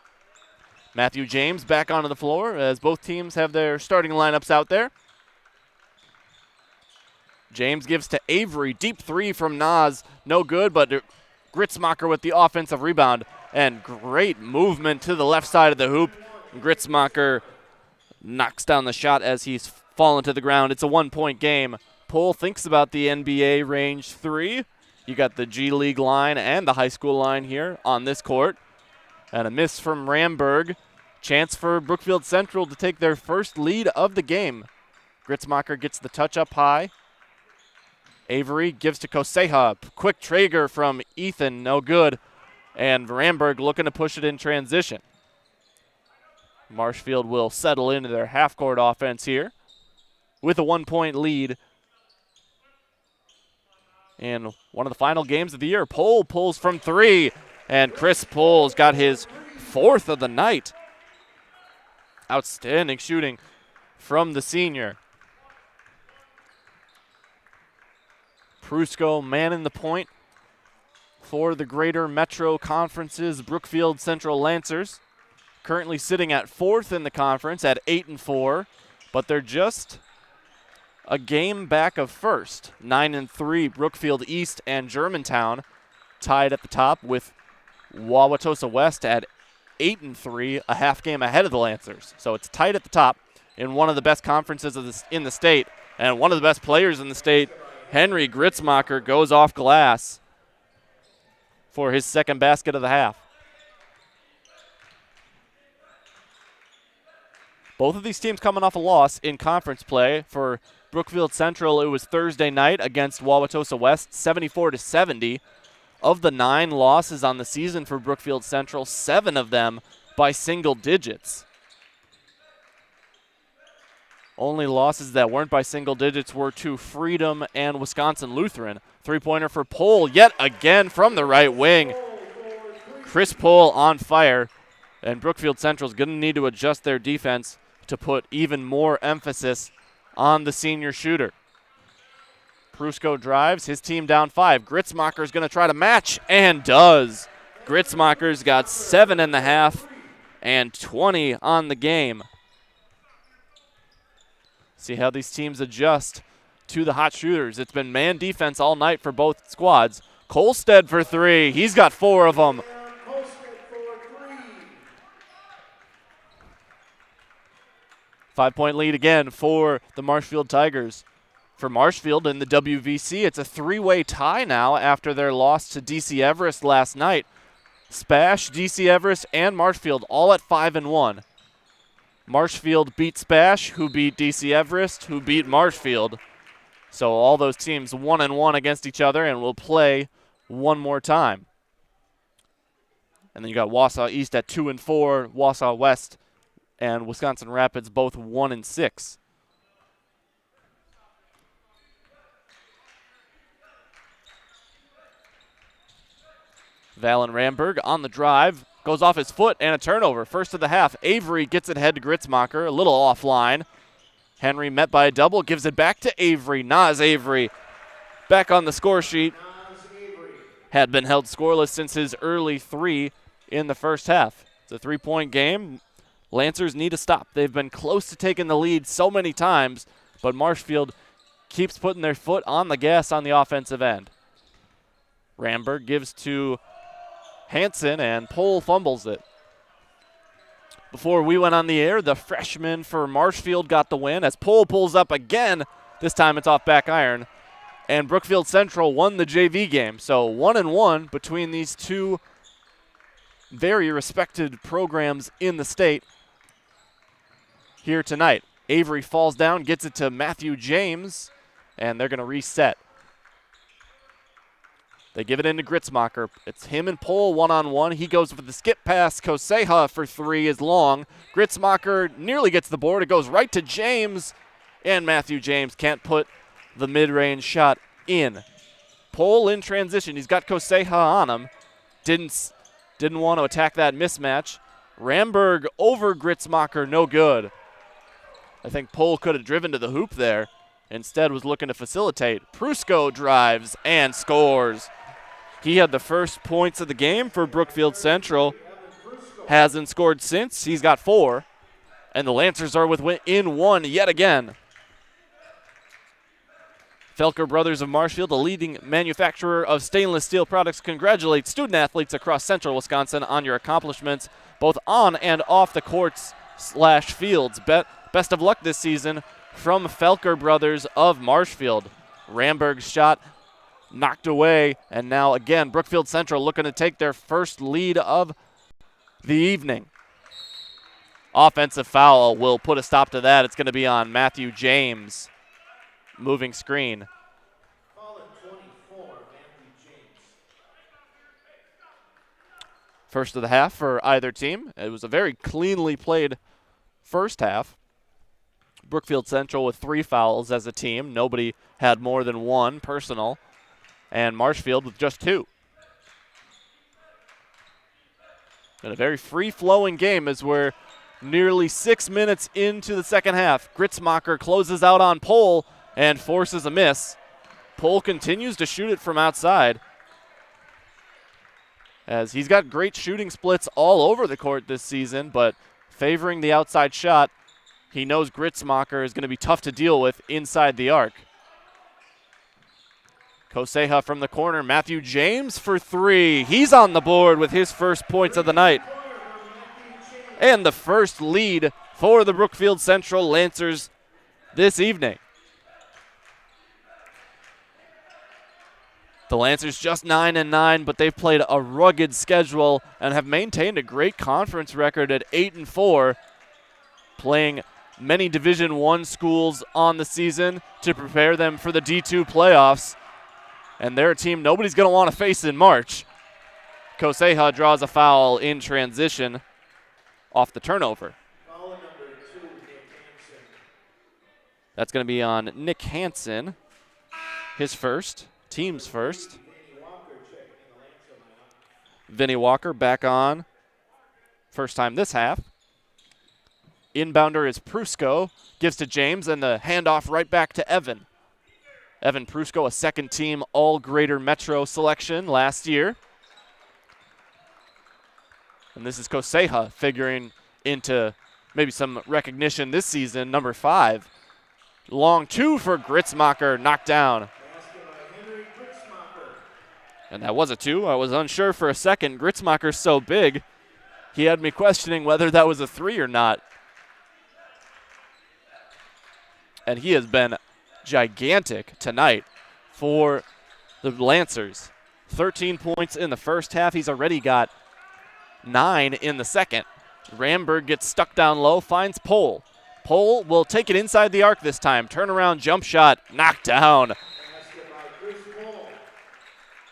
Matthew James back onto the floor as both teams have their starting lineups out there. James gives to Avery. Deep 3 from Nas. No good, but Gritzmacher with the offensive rebound. And great movement to the left side of the hoop. Gritzmacher knocks down the shot as he's fallen to the ground. It's a 1-point game. Pohl thinks about the NBA range 3. You got the G League line and the high school line here on this court. And a miss from Ramberg. Chance for Brookfield Central to take their first lead of the game. Gritzmacher gets the touch up high. Avery gives to Koseha. Quick Traeger from Ethan, no good. And Ramberg looking to push it in transition. Marshfield will settle into their half-court offense here with a 1-point lead. And one of the final games of the year, Pohl pulls from 3, and Chris Pohl's got his 4th of the night. Outstanding shooting from the senior. Prusko manning the point for the Greater Metro Conference's Brookfield Central Lancers. Currently sitting at 4th in the conference at 8-4, but they're just a game back of first. 9-3, Brookfield East and Germantown tied at the top with Wauwatosa West at 8-3, a half game ahead of the Lancers. So it's tight at the top in one of the best conferences in the state, and one of the best players in the state, Henry Gritzmacher, goes off glass for his second basket of the half. Both of these teams coming off a loss in conference play. For Brookfield Central, it was Thursday night against Wauwatosa West, 74-70. Of the 9 losses on the season for Brookfield Central, 7 of them by single digits. Only losses that weren't by single digits were to Freedom and Wisconsin Lutheran. 3-pointer for Pohl yet again from the right wing. Chris Pohl on fire, and Brookfield Central is going to need to adjust their defense to put even more emphasis on the senior shooter. Prusko drives, his team down 5. Gritzmacher is going to try to match, and does. Gritzmacher's got 7.5 and 20 on the game. See how these teams adjust to the hot shooters. It's been man defense all night for both squads. Kolstead for 3. He's got 4 of them. 5-point lead again for the Marshfield Tigers. For Marshfield in the WVC, it's a 3-way tie now after their loss to DC Everest last night. Spash, DC Everest, and Marshfield all at 5-1. Marshfield beat Spash, who beat DC Everest, who beat Marshfield. So all those teams 1-1 against each other and will play one more time. And then you got Wausau East at 2-4, Wausau West and Wisconsin Rapids both 1-6. Valen Ramberg on the drive, goes off his foot and a turnover. First of the half, Avery gets it ahead to Gritzmacher, a little offline. Henry met by a double, gives it back to Avery. Naz Avery back on the score sheet. Had been held scoreless since his early 3 in the first half. It's a 3-point game. Lancers need to stop. They've been close to taking the lead so many times, but Marshfield keeps putting their foot on the gas on the offensive end. Ramberg gives to Hansen, and Pohl fumbles it. Before we went on the air, the freshman for Marshfield got the win as Pohl pulls up again. This time it's off back iron. And Brookfield Central won the JV game. So 1-1 between these two very respected programs in the state here tonight. Avery falls down, gets it to Matthew James, and they're going to reset. They give it into Gritzmacher. It's him and Pohl 1-on-1. He goes for the skip pass. Koseha for 3 is long. Gritzmacher nearly gets the board. It goes right to James, and Matthew James can't put the mid-range shot in. Pohl in transition. He's got Koseha on him. Didn't want to attack that mismatch. Ramberg over Gritzmacher, no good. I think Pohl could have driven to the hoop there. Instead was looking to facilitate. Prusko drives and scores. He had the first points of the game for Brookfield Central. Hasn't scored since. He's got 4. And the Lancers are within 1 yet again. Felker Brothers of Marshfield, a leading manufacturer of stainless steel products, congratulates student-athletes across central Wisconsin on your accomplishments, both on and off the courts/fields. Best of luck this season from Felker Brothers of Marshfield. Ramberg's shot knocked away, and now again Brookfield Central looking to take their first lead of the evening. Offensive foul will put a stop to that. It's going to be on Matthew James. Moving screen. First of the half for either team. It was a very cleanly played first half. Brookfield Central with 3 fouls as a team. Nobody had more than 1 personal. And Marshfield with just 2. And a very free-flowing game as we're nearly 6 minutes into the second half. Gritzmacher closes out on Pohl and forces a miss. Pohl continues to shoot it from outside, as he's got great shooting splits all over the court this season, but favoring the outside shot, he knows Gritzmacher is going to be tough to deal with inside the arc. Koseha from the corner. Matthew James for 3. He's on the board with his first points of the night. And the first lead for the Brookfield Central Lancers this evening. The Lancers just 9-9, but they've played a rugged schedule and have maintained a great conference record at 8-4, playing many Division I schools on the season to prepare them for the D2 playoffs. And they're a team nobody's going to want to face in March. Koseha draws a foul in transition off the turnover. That's going to be on Nick Hansen, his first. Team's first. Vinny Walker back on. First time this half. Inbounder is Prusko. Gives to James, and the handoff right back to Evan. Evan Prusko, a second-team All-Greater Metro selection last year. And this is Koseha figuring into maybe some recognition this season, number 5. Long 2 for Gritzmacher, knocked down. And that was a 2. I was unsure for a second. Gritzmacher's so big, he had me questioning whether that was a 3 or not. And he has been gigantic tonight for the Lancers. 13 points in the first half. He's already got 9 in the second. Ramberg gets stuck down low, finds Pohl. Pohl will take it inside the arc this time. Turnaround jump shot, knocked down.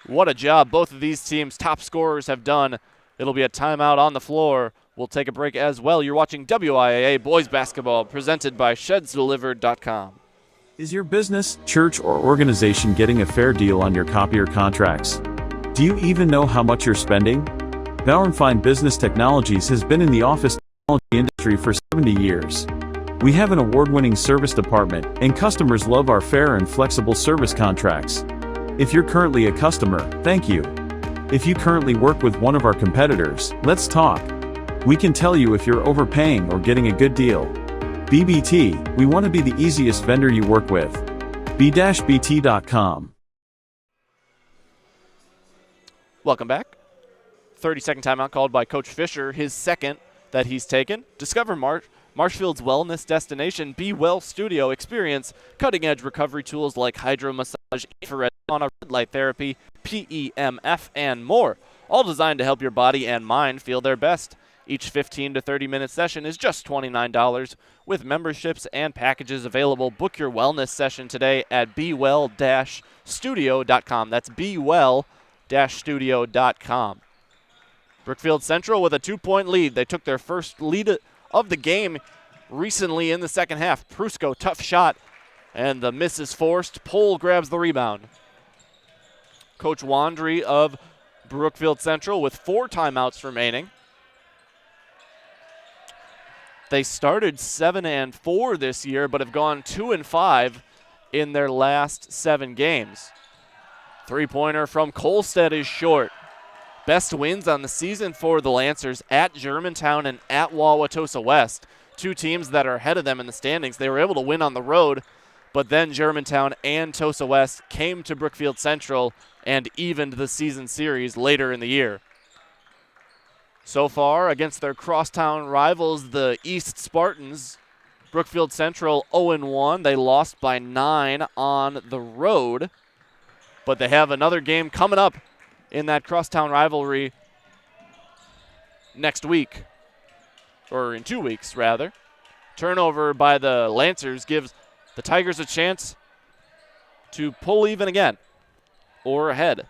What a job both of these teams' top scorers have done. It'll be a timeout on the floor. We'll take a break as well. You're watching WIAA Boys Basketball, presented by ShedsDelivered.com. Is your business, church, or organization getting a fair deal on your copier contracts? Do you even know how much you're spending? Bauernfeind Business Technologies has been in the office technology industry for 70 years. We have an award-winning service department, and customers love our fair and flexible service contracts. If you're currently a customer, thank you. If you currently work with one of our competitors, let's talk. We can tell you if you're overpaying or getting a good deal. BBT, we want to be the easiest vendor you work with. b-bt.com. Welcome back. 30-second timeout called by Coach Fisher, his second that he's taken. Discover Marshfield's wellness destination, Be Well Studio. Experience cutting-edge recovery tools like hydromassage, infrared sauna, red light therapy, PEMF, and more. All designed to help your body and mind feel their best. Each 15 to 30-minute session is just $29 with memberships and packages available. Book your wellness session today at bewell-studio.com. That's bewell-studio.com. Brookfield Central with a 2-point lead. They took their first lead of the game recently in the second half. Prusko, tough shot, and the miss is forced. Pohl grabs the rebound. Coach Wandry of Brookfield Central with 4 timeouts remaining. They started 7-4 this year, but have gone 2-5 in their last 7 games. Three-pointer from Kolstad is short. Best wins on the season for the Lancers at Germantown and at Wauwatosa West, 2 teams that are ahead of them in the standings. They were able to win on the road, but then Germantown and Tosa West came to Brookfield Central and evened the season series later in the year. So far, against their crosstown rivals, the East Spartans, Brookfield Central 0-1. They lost by 9 on the road, but they have another game coming up in that crosstown rivalry next week, or in 2 weeks, rather. Turnover by the Lancers gives the Tigers a chance to pull even again or ahead.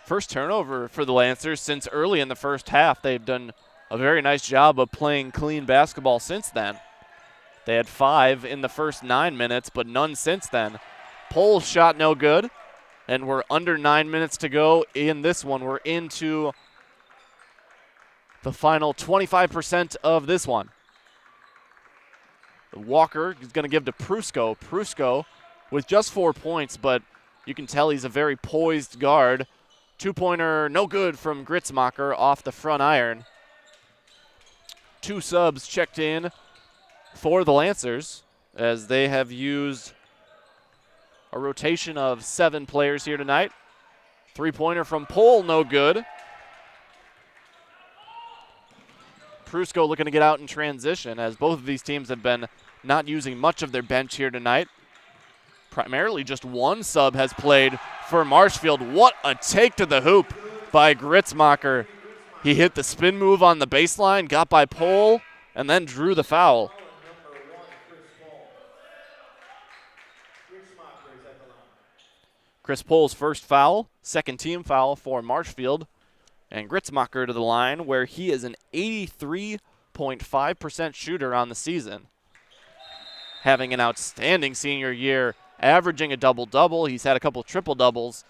First turnover for the Lancers since early in the first half. They've done a very nice job of playing clean basketball since then. They had 5 in the first 9 minutes, but none since then. Pohl's shot no good, and we're under 9 minutes to go in this one. We're into the final 25% of this one. Walker is going to give to Prusko. Prusko with just 4 points, but you can tell he's a very poised guard. 2-pointer, no good from Gritzmacher off the front iron. 2 subs checked in for the Lancers as they have used a rotation of 7 players here tonight. 3-pointer from Pohl, no good. Prusko looking to get out in transition as both of these teams have been not using much of their bench here tonight. Primarily just 1 sub has played for Marshfield. What a take to the hoop by Gritzmacher. He hit the spin move on the baseline, got by Pohl, and then drew the foul. Chris Pohl's first foul, second team foul for Marshfield. And Gritzmacher to the line where he is an 83.5% shooter on the season. Having an outstanding senior year, averaging a double-double. He's had a couple triple-doubles.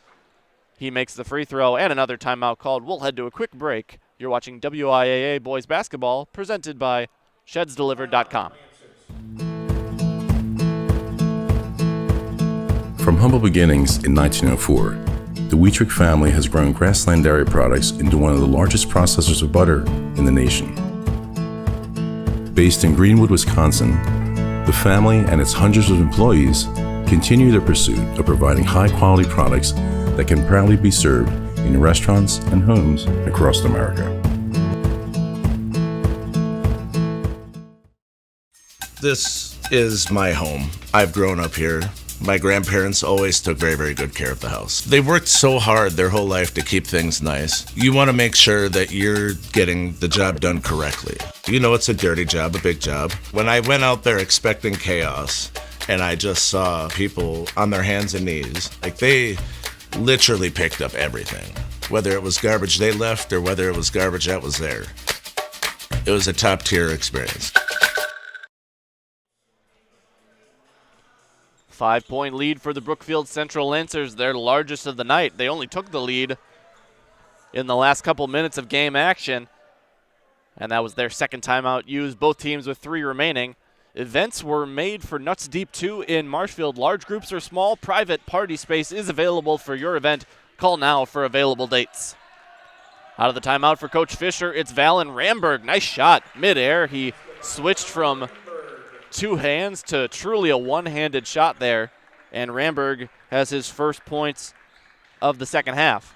He makes the free throw and another timeout called. We'll head to a quick break. You're watching WIAA Boys Basketball, presented by ShedsDelivered.com. From humble beginnings in 1904, the Wheatrick family has grown Grassland Dairy Products into one of the largest processors of butter in the nation. Based in Greenwood, Wisconsin, the family and its hundreds of employees continue their pursuit of providing high-quality products that can proudly be served in restaurants and homes across America. This is my home. I've grown up here. My grandparents always took very, very good care of the house. They worked so hard their whole life to keep things nice. You want to make sure that you're getting the job done correctly. You know it's a dirty job, a big job. When I went out there expecting chaos, and I just saw people on their hands and knees, like they literally picked up everything. Whether it was garbage they left or whether it was garbage that was there. It was a top-tier experience. 5-point lead for the Brookfield Central Lancers, their largest of the night. They only took the lead in the last couple minutes of game action, and that was their second timeout used, both teams with 3 remaining. Events were made for Nuts Deep 2 in Marshfield. Large groups or small, private party space is available for your event. Call now for available dates. Out of the timeout for Coach Fisher, it's Valen Ramberg. Nice shot midair. He switched from 2 hands to truly a one-handed shot there, and Ramberg has his first points of the second half.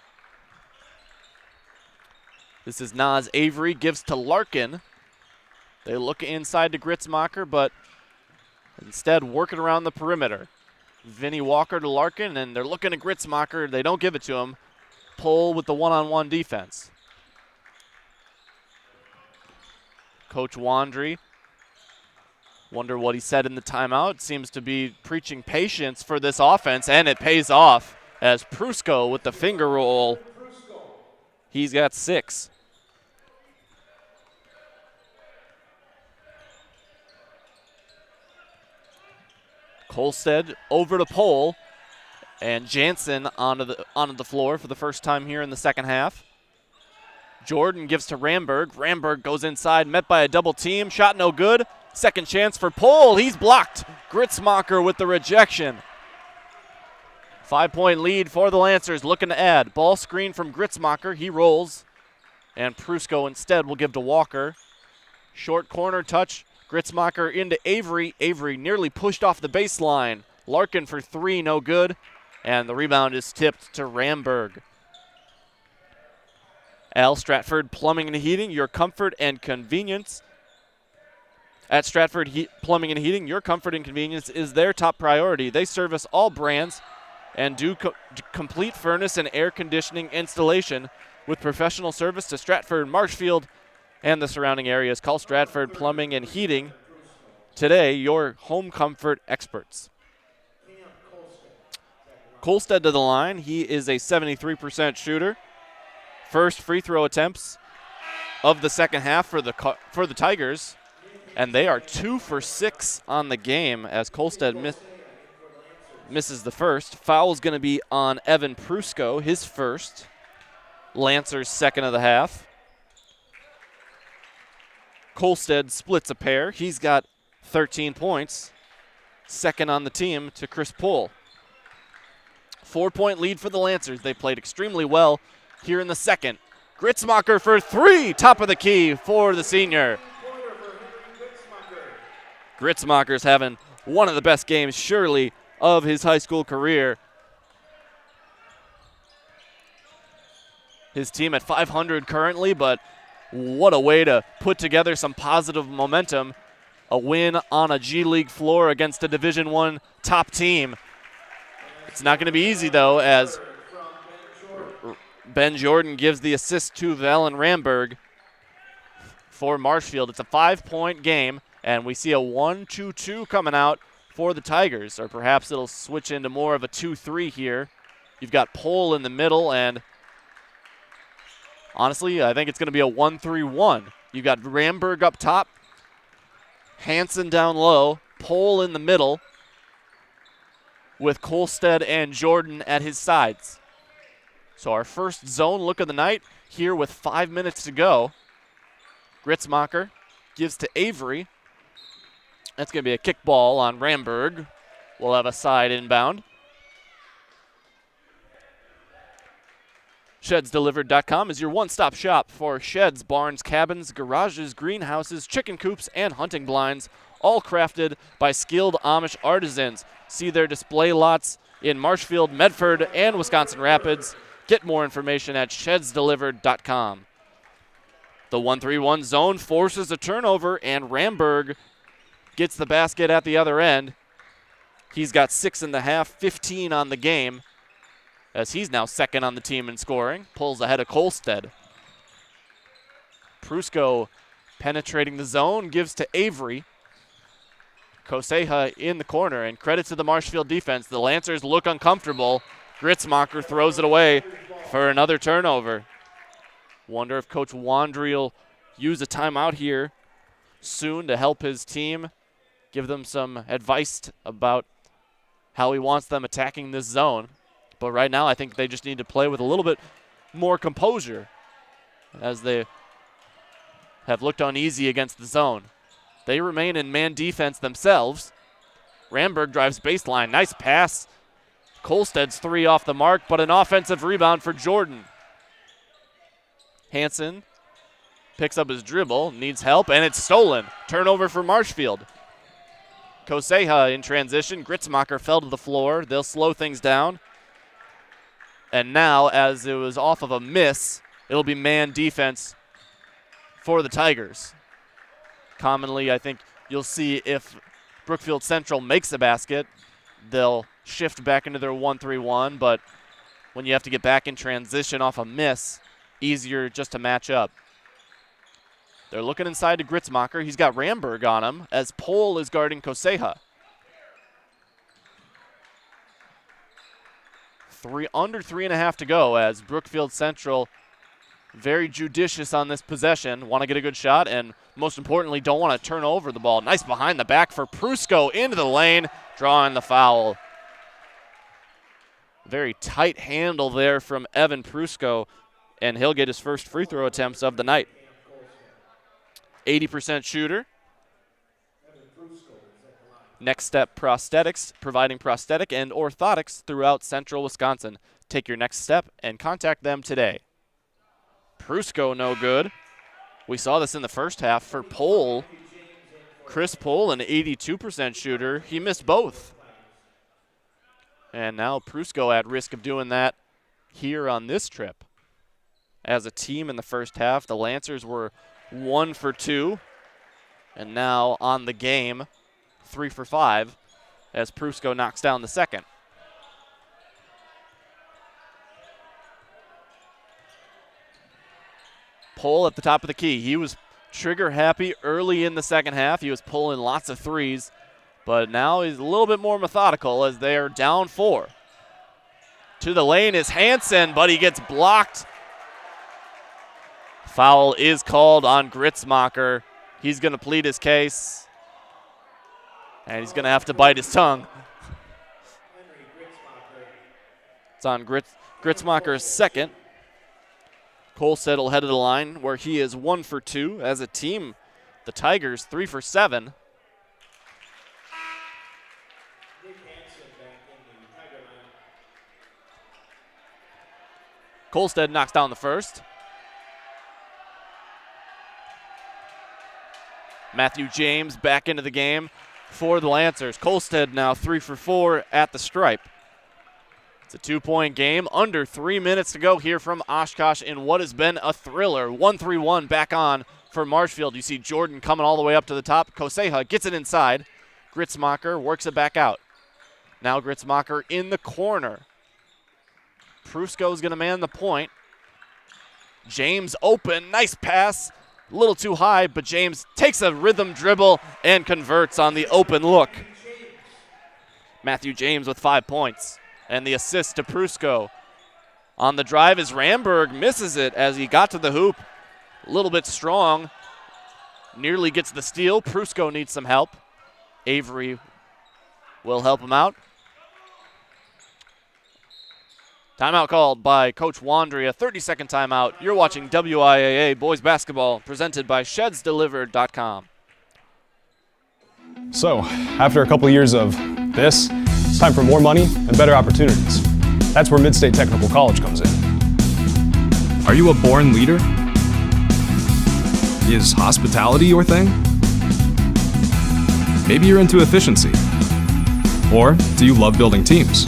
This is Nas Avery, gives to Larkin. They look inside to Gritzmacher, but instead working around the perimeter. Vinny Walker to Larkin, and they're looking at Gritzmacher. They don't give it to him. Pull with the one-on-one defense. Coach Wandry, wonder what he said in the timeout. Seems to be preaching patience for this offense, and it pays off as Prusko with the finger roll. He's got 6. Kolstead over to Pole, and Jansen onto the floor for the first time here in the second half. Jordan gives to Ramberg. Ramberg goes inside, met by a double team. Shot no good. Second chance for Pole. He's blocked. Gritzmacher with the rejection. 5-point lead for the Lancers, looking to add. Ball screen from Gritzmacher. He rolls, and Prusko instead will give to Walker. Short corner touch. Gritzmacher into Avery. Avery nearly pushed off the baseline. Larkin for 3, no good. And the rebound is tipped to Ramberg. Al Stratford Plumbing and Heating, your comfort and convenience. At Stratford Plumbing and Heating, your comfort and convenience is their top priority. They service all brands and do complete furnace and air conditioning installation with professional service to Stratford, Marshfield, and the surrounding areas. Call Stratford Plumbing and Heating today, your home comfort experts. Kolstead to the line. He is a 73% shooter. First free throw attempts of the second half for the Tigers, and they are 2 for 6 on the game as Kolstead misses the first. Foul's going to be on Evan Prusko, his first. Lancers' second of the half. Kolstead splits a pair. He's got 13 points. Second on the team to Chris Poole. 4-point lead for the Lancers. They played extremely well here in the second. Gritzmacher for 3, top of the key for the senior. Gritzmacher's having one of the best games, surely, of his high school career. His team at 500 currently, but what a way to put together some positive momentum. A win on a G League floor against a Division I top team. It's not going to be easy, though, as Ben Jordan gives the assist to Valen Ramberg for Marshfield. It's a 5-point game, and we see a 1-2-2 coming out for the Tigers, or perhaps it'll switch into more of a 2-3 here. You've got Pole in the middle, and honestly, I think it's going to be a 1-3-1. You've got Ramberg up top, Hansen down low, Pole in the middle, with Kolstead and Jordan at his sides. So our first zone look of the night here with 5 minutes to go. Gritzmacher gives to Avery. That's going to be a kickball on Ramberg. We'll have a side inbound. ShedsDelivered.com is your one-stop shop for sheds, barns, cabins, garages, greenhouses, chicken coops, and hunting blinds, all crafted by skilled Amish artisans. See their display lots in Marshfield, Medford, and Wisconsin Rapids. Get more information at ShedsDelivered.com. The 1-3-1 zone forces a turnover, and Ramberg gets the basket at the other end. He's got 6 in the half, 15 on the game, as he's now second on the team in scoring. Pulls ahead of Kolstad. Prusko penetrating the zone, gives to Avery. Koseha in the corner, and credit to the Marshfield defense. The Lancers look uncomfortable. Gritzmacher throws it away for another turnover. Wonder if Coach Wandry will use a timeout here soon to help his team, give them some advice about how he wants them attacking this zone. But right now I think they just need to play with a little bit more composure, as they have looked uneasy against the zone. They remain in man defense themselves. Ramberg drives baseline. Nice pass. Kolstad's 3 off the mark, but an offensive rebound for Jordan. Hansen picks up his dribble, needs help, and it's stolen. Turnover for Marshfield. Koseha in transition. Gritzmacher fell to the floor. They'll slow things down. And now, as it was off of a miss, it'll be man defense for the Tigers. Commonly, I think you'll see if Brookfield Central makes a basket, they'll shift back into their 1-3-1, but when you have to get back in transition off a miss, easier just to match up. They're looking inside to Gritzmacher. He's got Ramberg on him as Pohl is guarding Koseha. Under 3.5 to go, as Brookfield Central very judicious on this possession. Want to get a good shot, and most importantly, don't want to turn over the ball. Nice behind the back for Prusko into the lane, drawing the foul. Very tight handle there from Evan Prusko, and he'll get his first free throw attempts of the night. 80% shooter. Next Step Prosthetics, providing prosthetic and orthotics throughout central Wisconsin. Take your next step and contact them today. Prusko no good. We saw this in the first half for Pohl. Chris Pohl, an 82% shooter. He missed both. And now Prusko at risk of doing that here on this trip. As a team in the first half, the Lancers were 1 for 2. And now on the game, 3 for 5, as Prusko knocks down the second. Pohl at the top of the key. He was trigger happy early in the second half. He was pulling lots of threes, but now he's a little bit more methodical as they are down 4. To the lane is Hansen, but he gets blocked. Foul is called on Gritzmacher. He's going to plead his case, and he's going to have to bite his tongue. It's on Gritzmacher's second. Kolstad will head to the line where he is 1 for 2. As a team, the Tigers 3 for 7. Kolstad knocks down the first. Matthew James back into the game for the Lancers. Kolstad now 3 for 4 at the stripe. It's a 2-point game. Under 3 minutes to go here from Oshkosh in what has been a thriller. 1-3-1 back on for Marshfield. You see Jordan coming all the way up to the top. Koseha gets it inside. Gritzmacher works it back out. Now Gritzmacher in the corner. Prusko's going to man the point. James open. Nice pass. A little too high, but James takes a rhythm dribble and converts on the open look. Matthew James with 5 points. And the assist to Prusko. On the drive is Ramberg, misses it as he got to the hoop. A little bit strong. Nearly gets the steal. Prusko needs some help. Avery will help him out. Timeout called by Coach Wandry, a 30-second timeout. You're watching WIAA Boys Basketball, presented by ShedsDelivered.com. So, after a couple years of this, it's time for more money and better opportunities. That's where Mid-State Technical College comes in. Are you a born leader? Is hospitality your thing? Maybe you're into efficiency. Or do you love building teams?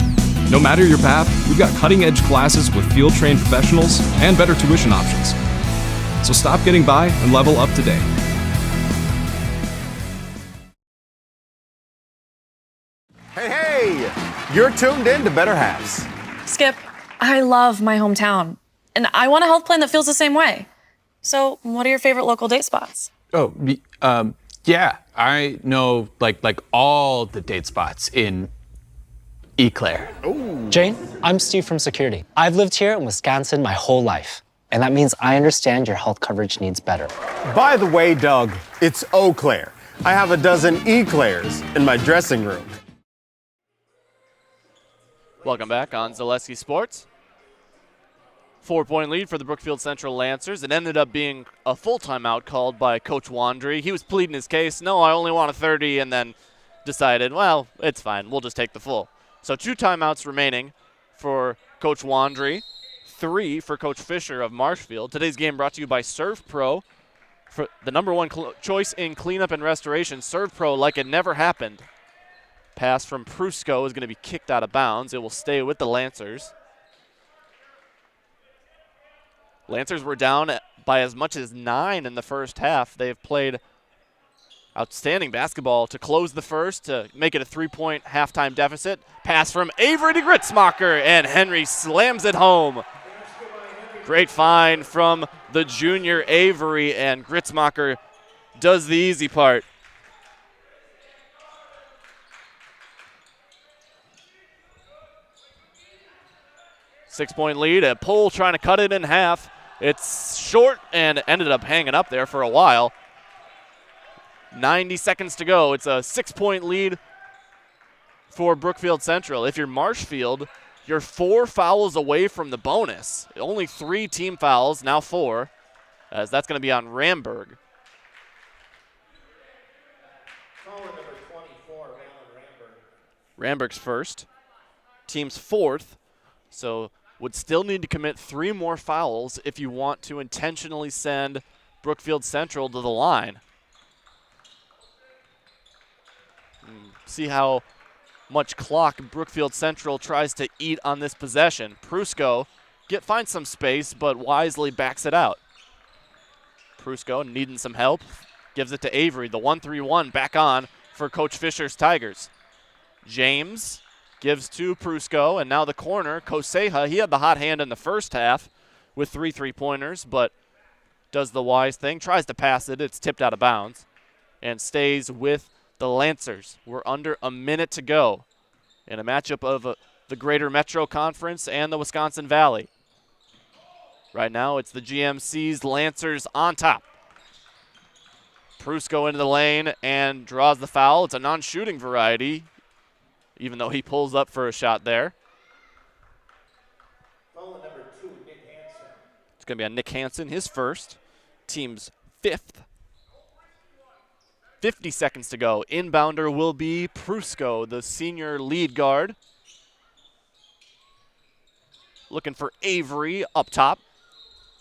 No matter your path, we've got cutting-edge classes with field-trained professionals and better tuition options. So stop getting by and level up today. Hey, you're tuned in to Better Halves. Skip, I love my hometown, and I want a health plan that feels the same way. So, what are your favorite local date spots? Yeah, I know like all the date spots in Eau Claire. Jane, I'm Steve from security. I've lived here in Wisconsin my whole life, and that means I understand your health coverage needs better. By the way, Doug, it's Eau Claire. I have a dozen Eclairs in my dressing room. Welcome back on Zaleski Sports. 4-point lead for the Brookfield Central Lancers. It ended up being a full timeout called by Coach Wandry. He was pleading his case. No, I only want a 30, and then decided, well, it's fine. We'll just take the full. So 2 timeouts remaining for Coach Wandry, 3 for Coach Fisher of Marshfield. Today's game brought to you by Serve Pro. For the number 1 choice in cleanup and restoration, Serve Pro like it never happened. Pass from Prusco is going to be kicked out of bounds. It will stay with the Lancers. Lancers were down by as much as 9 in the first half. They've played outstanding basketball to close the first, to make it a 3-point halftime deficit. Pass from Avery to Gritzmacher, and Henry slams it home. Great find from the junior Avery, and Gritzmacher does the easy part. Six-point lead, a pull trying to cut it in half. It's short and ended up hanging up there for a while. 90 seconds to go. It's a 6-point lead for Brookfield Central. If you're Marshfield, you're 4 fouls away from the bonus. Only 3 team fouls, now 4, as that's going to be on Ramberg. Number 24, Ramberg. Ramberg's first. Team's 4th, so would still need to commit 3 more fouls if you want to intentionally send Brookfield Central to the line. See how much clock Brookfield Central tries to eat on this possession. Prusco finds some space, but wisely backs it out. Prusco needing some help, gives it to Avery. The 1-3-1 back on for Coach Fisher's Tigers. James gives to Prusco, and now the corner, Koseha. He had the hot hand in the first half with 3 3-pointers, but does the wise thing, tries to pass it. It's tipped out of bounds and stays with the Lancers. We're under a minute to go in a matchup of the Greater Metro Conference and the Wisconsin Valley. Right now, it's the GMC's Lancers on top. Prusco into the lane and draws the foul. It's a non-shooting variety, even though he pulls up for a shot there. Foul number 2, Nick Hansen. It's going to be on Nick Hansen, his first, team's 5th. 50 seconds to go. Inbounder will be Prusco, the senior lead guard. Looking for Avery up top.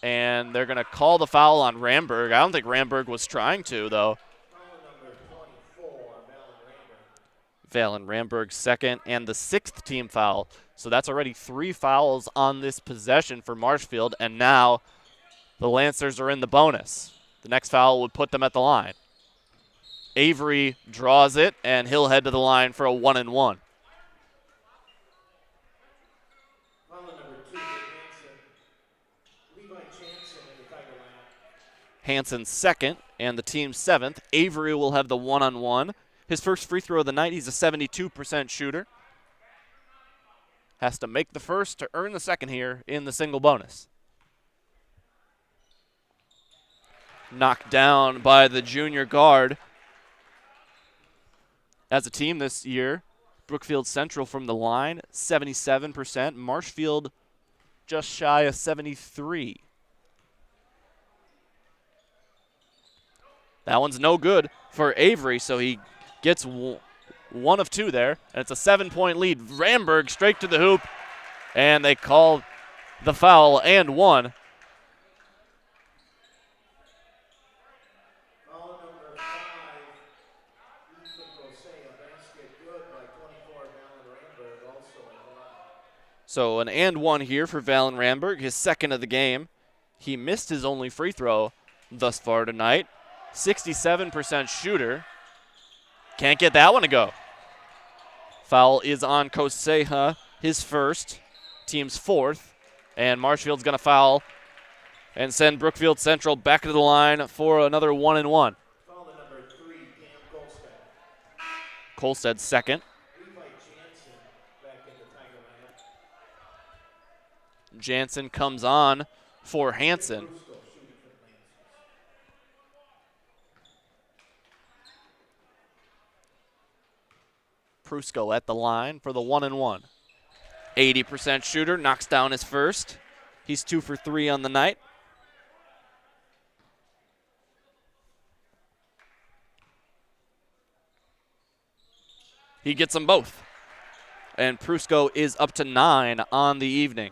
And they're going to call the foul on Ramberg. I don't think Ramberg was trying to, though. Valen Ramberg's second and the 6th team foul. So that's already 3 fouls on this possession for Marshfield, and now the Lancers are in the bonus. The next foul would put them at the line. Avery draws it, and he'll head to the line for a 1-and-1. Foul number 2, Nick Hansen. Levi Jansen in the Tiger lineup. Hansen's second and the team's 7th. Avery will have the 1-on-1. His first free throw of the night, he's a 72% shooter. Has to make the first to earn the second here in the single bonus. Knocked down by the junior guard. As a team this year, Brookfield Central from the line, 77%. Marshfield just shy of 73%. That one's no good for Avery, so he gets 1 of 2 there, and it's a 7-point lead. Ramberg straight to the hoop, and they call the foul and 1. So an and one here for Valen Ramberg, his second of the game. He missed his only free throw thus far tonight. 67% shooter. Can't get that one to go. Foul is on Koseha, his first, team's fourth. And Marshfield's going to foul and send Brookfield Central back to the line for another 1-and-1. Foul to number 3, Cam Kolstad. Kolstad's second. Jansen comes on for Hansen. Prusko at the line for the 1-and-1. 80% shooter, knocks down his first. He's 2 for 3 on the night. He gets them both. And Prusko is up to 9 on the evening.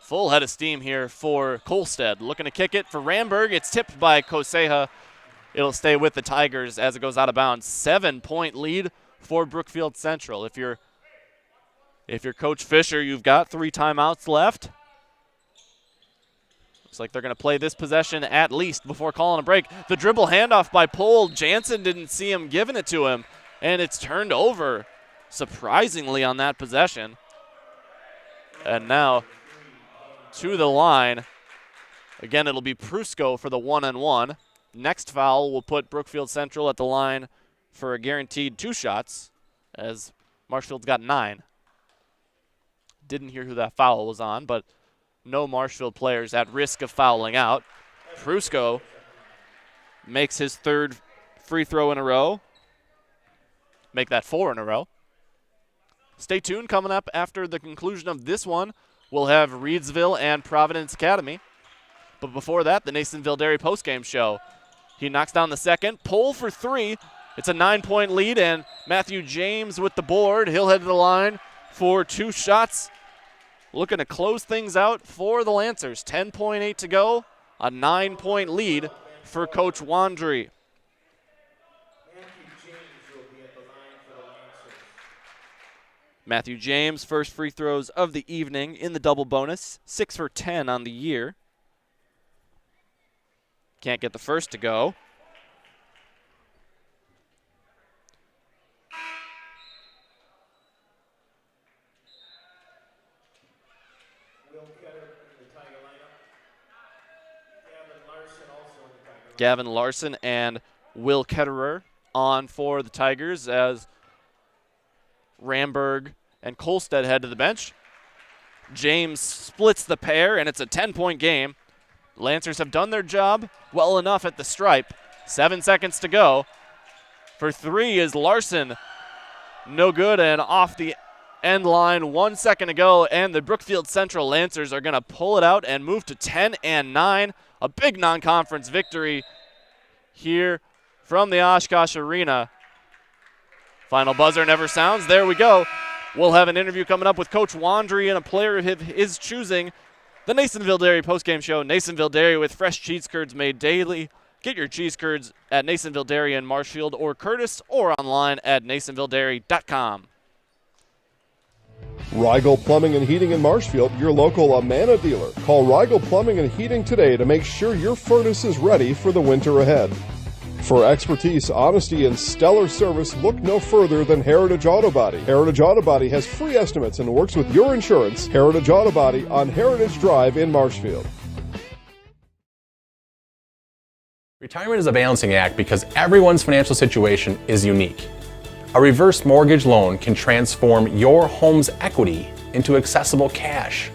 Full head of steam here for Kolstad. Looking to kick it for Ramberg. It's tipped by Koseha. It'll stay with the Tigers as it goes out of bounds. 7-point lead for Brookfield Central. If you're Coach Fisher, you've got 3 timeouts left. Looks like they're going to play this possession at least before calling a break. The dribble handoff by Pohl. Jansen didn't see him giving it to him, and it's turned over surprisingly on that possession. And now to the line. Again, it'll be Prusko for the 1-and-1. Next foul will put Brookfield Central at the line for a guaranteed 2 shots, as Marshfield's got 9. Didn't hear who that foul was on, but no Marshfield players at risk of fouling out. Prusko makes his 3rd free throw in a row. Make that 4 in a row. Stay tuned. Coming up after the conclusion of this one, we'll have Reedsville and Providence Academy. But before that, the Nasonville Dairy postgame show. He knocks down the second. Pohl for 3. It's a 9-point lead, and Matthew James with the board. He'll head to the line for 2 shots. Looking to close things out for the Lancers. 10.8 to go. A 9-point lead for Coach Wandry. Matthew James, first free throws of the evening in the double bonus. 6 for 10 on the year. Can't get the first to go. Gavin Larson and Will Ketterer on for the Tigers as Ramberg and Kolstad head to the bench. James splits the pair, and it's a 10-point game. Lancers have done their job well enough at the stripe. 7 seconds to go. For 3 is Larson. No good, and off the end line. 1 second to go, and the Brookfield Central Lancers are going to pull it out and move to 10-9. A big non-conference victory here from the Oshkosh Arena. Final buzzer never sounds. There we go. We'll have an interview coming up with Coach Wandry and a player of his choosing. The Nasonville Dairy postgame show. Nasonville Dairy with fresh cheese curds made daily. Get your cheese curds at Nasonville Dairy in Marshfield or Curtis, or online at nasonvilledairy.com. Rigel Plumbing and Heating in Marshfield, your local Amana dealer. Call Rigel Plumbing and Heating today to make sure your furnace is ready for the winter ahead. For expertise, honesty, and stellar service, look no further than Heritage Auto Body. Heritage Auto Body has free estimates and works with your insurance. Heritage Auto Body on Heritage Drive in Marshfield. Retirement is a balancing act because everyone's financial situation is unique. A reverse mortgage loan can transform your home's equity into accessible cash,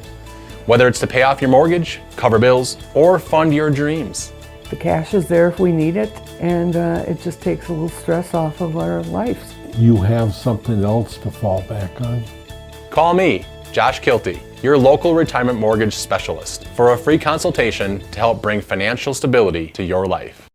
whether it's to pay off your mortgage, cover bills, or fund your dreams. The cash is there if we need it, and it just takes a little stress off of our lives. You have something else to fall back on? Call me, Josh Kilty, your local retirement mortgage specialist, for a free consultation to help bring financial stability to your life.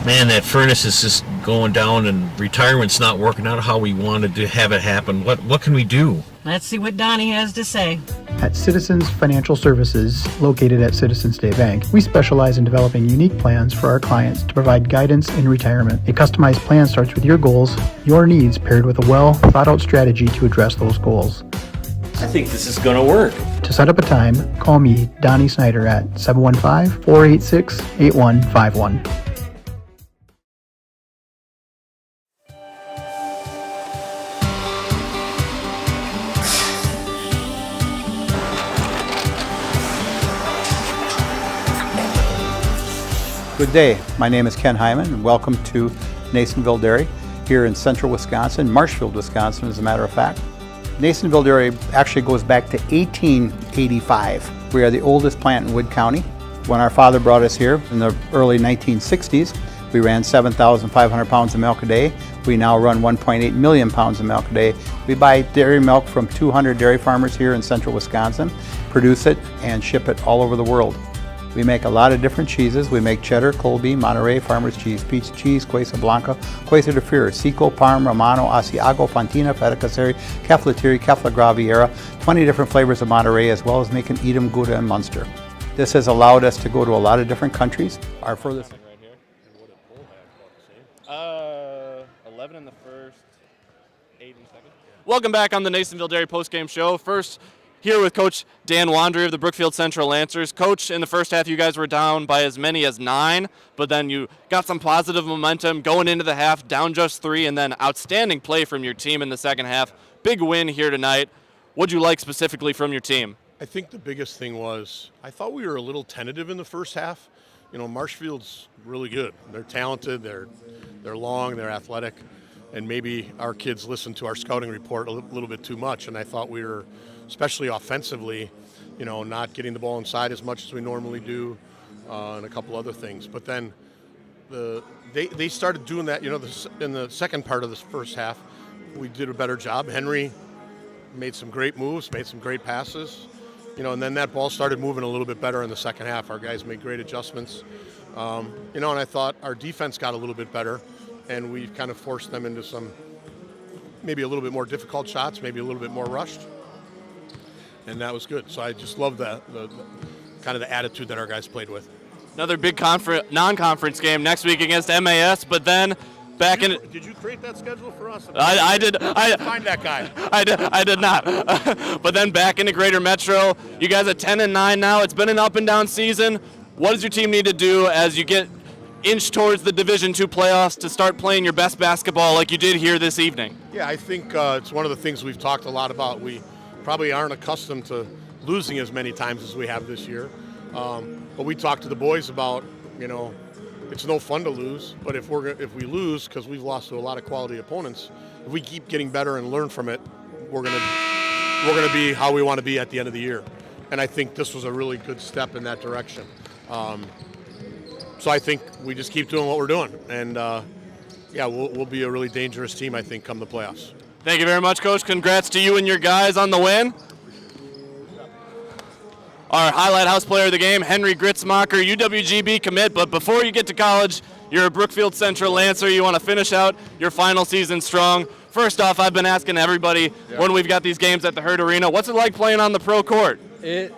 Man, that furnace is just going down and retirement's not working out how we wanted to have it happen. What can we do? Let's see what Donnie has to say. At Citizens Financial Services, located at Citizens State Bank, we specialize in developing unique plans for our clients to provide guidance in retirement. A customized plan starts with your goals, your needs, paired with a well-thought-out strategy to address those goals. I think this is gonna work. To set up a time, call me, Donnie Snyder, at 715-486-8151. Good day. My name is Ken Hyman, and welcome to Nasonville Dairy here in central Wisconsin, Marshfield, Wisconsin, as a matter of fact. Nasonville Dairy actually goes back to 1885. We are the oldest plant in Wood County. When our father brought us here in the early 1960s, we ran 7,500 pounds of milk a day. We now run 1.8 million pounds of milk a day. We buy dairy milk from 200 dairy farmers here in central Wisconsin, produce it, and ship it all over the world. We make a lot of different cheeses. We make cheddar, Colby, Monterey, Farmer's Cheese, Peach Cheese, Quesa Blanca, Quesa de Freer, Seco, Parm, Romano, Asiago, Fontina, Feta Caseri, Caflateri, Cafla Graviera, 20 different flavors of Monterey, as well as making Edam, Gouda, and Munster. This has allowed us to go to a lot of different countries. Our furthest... 11 in the first, 8 in the second. Welcome back on the Nasonville Dairy postgame show. First, here with Coach Dan Wandry of the Brookfield Central Lancers. Coach, in the first half, you guys were down by as many as 9, but then you got some positive momentum going into the half, down just 3, and then outstanding play from your team in the second half. Big win here tonight. What'd you like specifically from your team? I think the biggest thing was I thought we were a little tentative in the first half. You know, Marshfield's really good. They're talented, they're long, they're athletic, and maybe our kids listened to our scouting report a little bit too much, and I thought we were, especially offensively, you know, not getting the ball inside as much as we normally do, and a couple other things. But then they started doing that, you know, in the second part of this first half. We did a better job. Henry made some great moves, made some great passes, you know, and then that ball started moving a little bit better in the second half. Our guys made great adjustments, you know, and I thought our defense got a little bit better, and we kind of forced them into some maybe a little bit more difficult shots, maybe a little bit more rushed. And that was good. So I just love the kind of the attitude that our guys played with. Another big non-conference game next week against MAS, but then back in. Did you create that schedule for us? I did. Find that guy. I did not. But then back into Greater Metro. You guys are 10-9 now. It's been an up and down season. What does your team need to do as you get inch towards the Division II playoffs to start playing your best basketball like you did here this evening? Yeah, I think it's one of the things we've talked a lot about. We probably aren't accustomed to losing as many times as we have this year. But we talked to the boys about, you know, it's no fun to lose, but if we lose, because we've lost to a lot of quality opponents, if we keep getting better and learn from it, we're gonna be how we want to be at the end of the year. And I think this was a really good step in that direction. So I think we just keep doing what we're doing, and yeah, we'll be a really dangerous team, I think, come the playoffs. Thank you very much, Coach. Congrats to you and your guys on the win. Our highlight house player of the game, Henry Gritzmacher, UWGB commit, but before you get to college, you're a Brookfield Central Lancer. You want to finish out your final season strong. First off, I've been asking everybody when we've got these games at the Herd Arena, what's it like playing on the pro court? It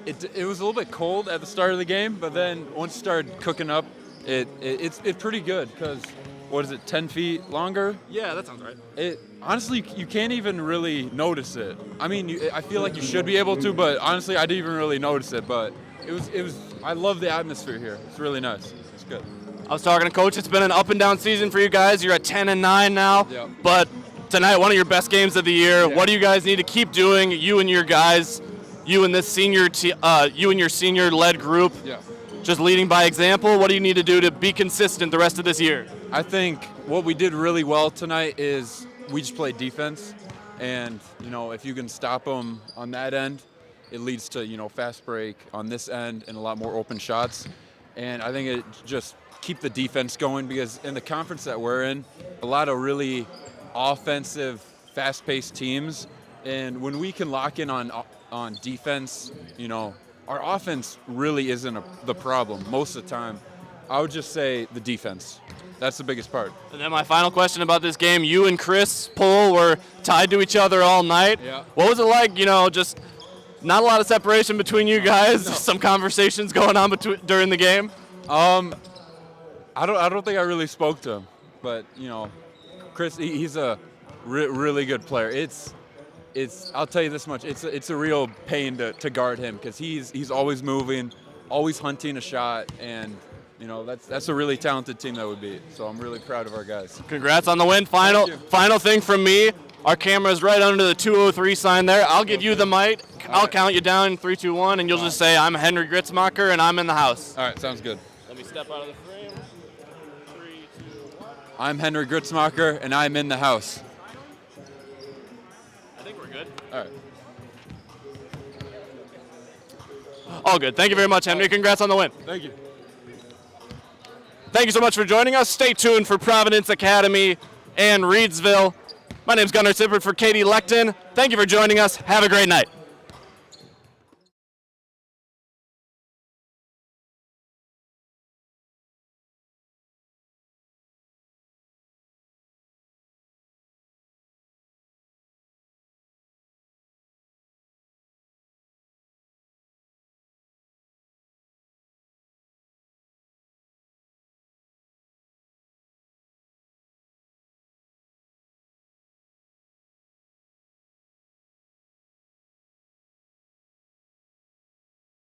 was a little bit cold at the start of the game, but then once it started cooking up, it's pretty good because, what is it, 10 feet longer? Yeah, that sounds right. Honestly, you can't even really notice it. I mean, I feel like you should be able to, but honestly, I didn't even really notice it. But it was. I love the atmosphere here. It's really nice. It's good. I was talking to Coach. It's been an up and down season for you guys. You're at 10-9 now. Yep. But tonight, one of your best games of the year. Yeah. What do you guys need to keep doing? You and your guys, you and this senior, you and your senior-led group. Yeah. Just leading by example. What do you need to do to be consistent the rest of this year? I think what we did really well tonight is we just played defense, and you know, if you can stop them on that end, it leads to, you know, fast break on this end and a lot more open shots. And I think it just keep the defense going, because in the conference that we're in, a lot of really offensive, fast-paced teams, and when we can lock in on defense, you know, our offense really isn't the problem most of the time. I would just say the defense. That's the biggest part. And then my final question about this game, you and Chris Pohl were tied to each other all night. Yeah. What was it like, you know, just Not a lot of separation between you guys. No. Some conversations going on during the game. I don't think I really spoke to him, but you know, Chris, he's a really good player. It's I'll tell you this much. It's a real pain to guard him because he's always moving, always hunting a shot, and you know that's a really talented team that would beat. So I'm really proud of our guys. Congrats on the win. Final thing from me. Our camera's right under the 203 sign there. I'll give you the mic. I'll count you down in 3, 2, 1, and you'll just say, I'm Henry Gritzmacher, and I'm in the house. All right, sounds good. Let me step out of the frame. 3, 2, 1. I'm Henry Gritzmacher, and I'm in the house. I think we're good. All right. All good. Thank you very much, Henry. Congrats on the win. Thank you. Thank you so much for joining us. Stay tuned for Providence Academy and Reedsville. My name's Gunnar Sippert for Katie Lecton. Thank you for joining us. Have a great night.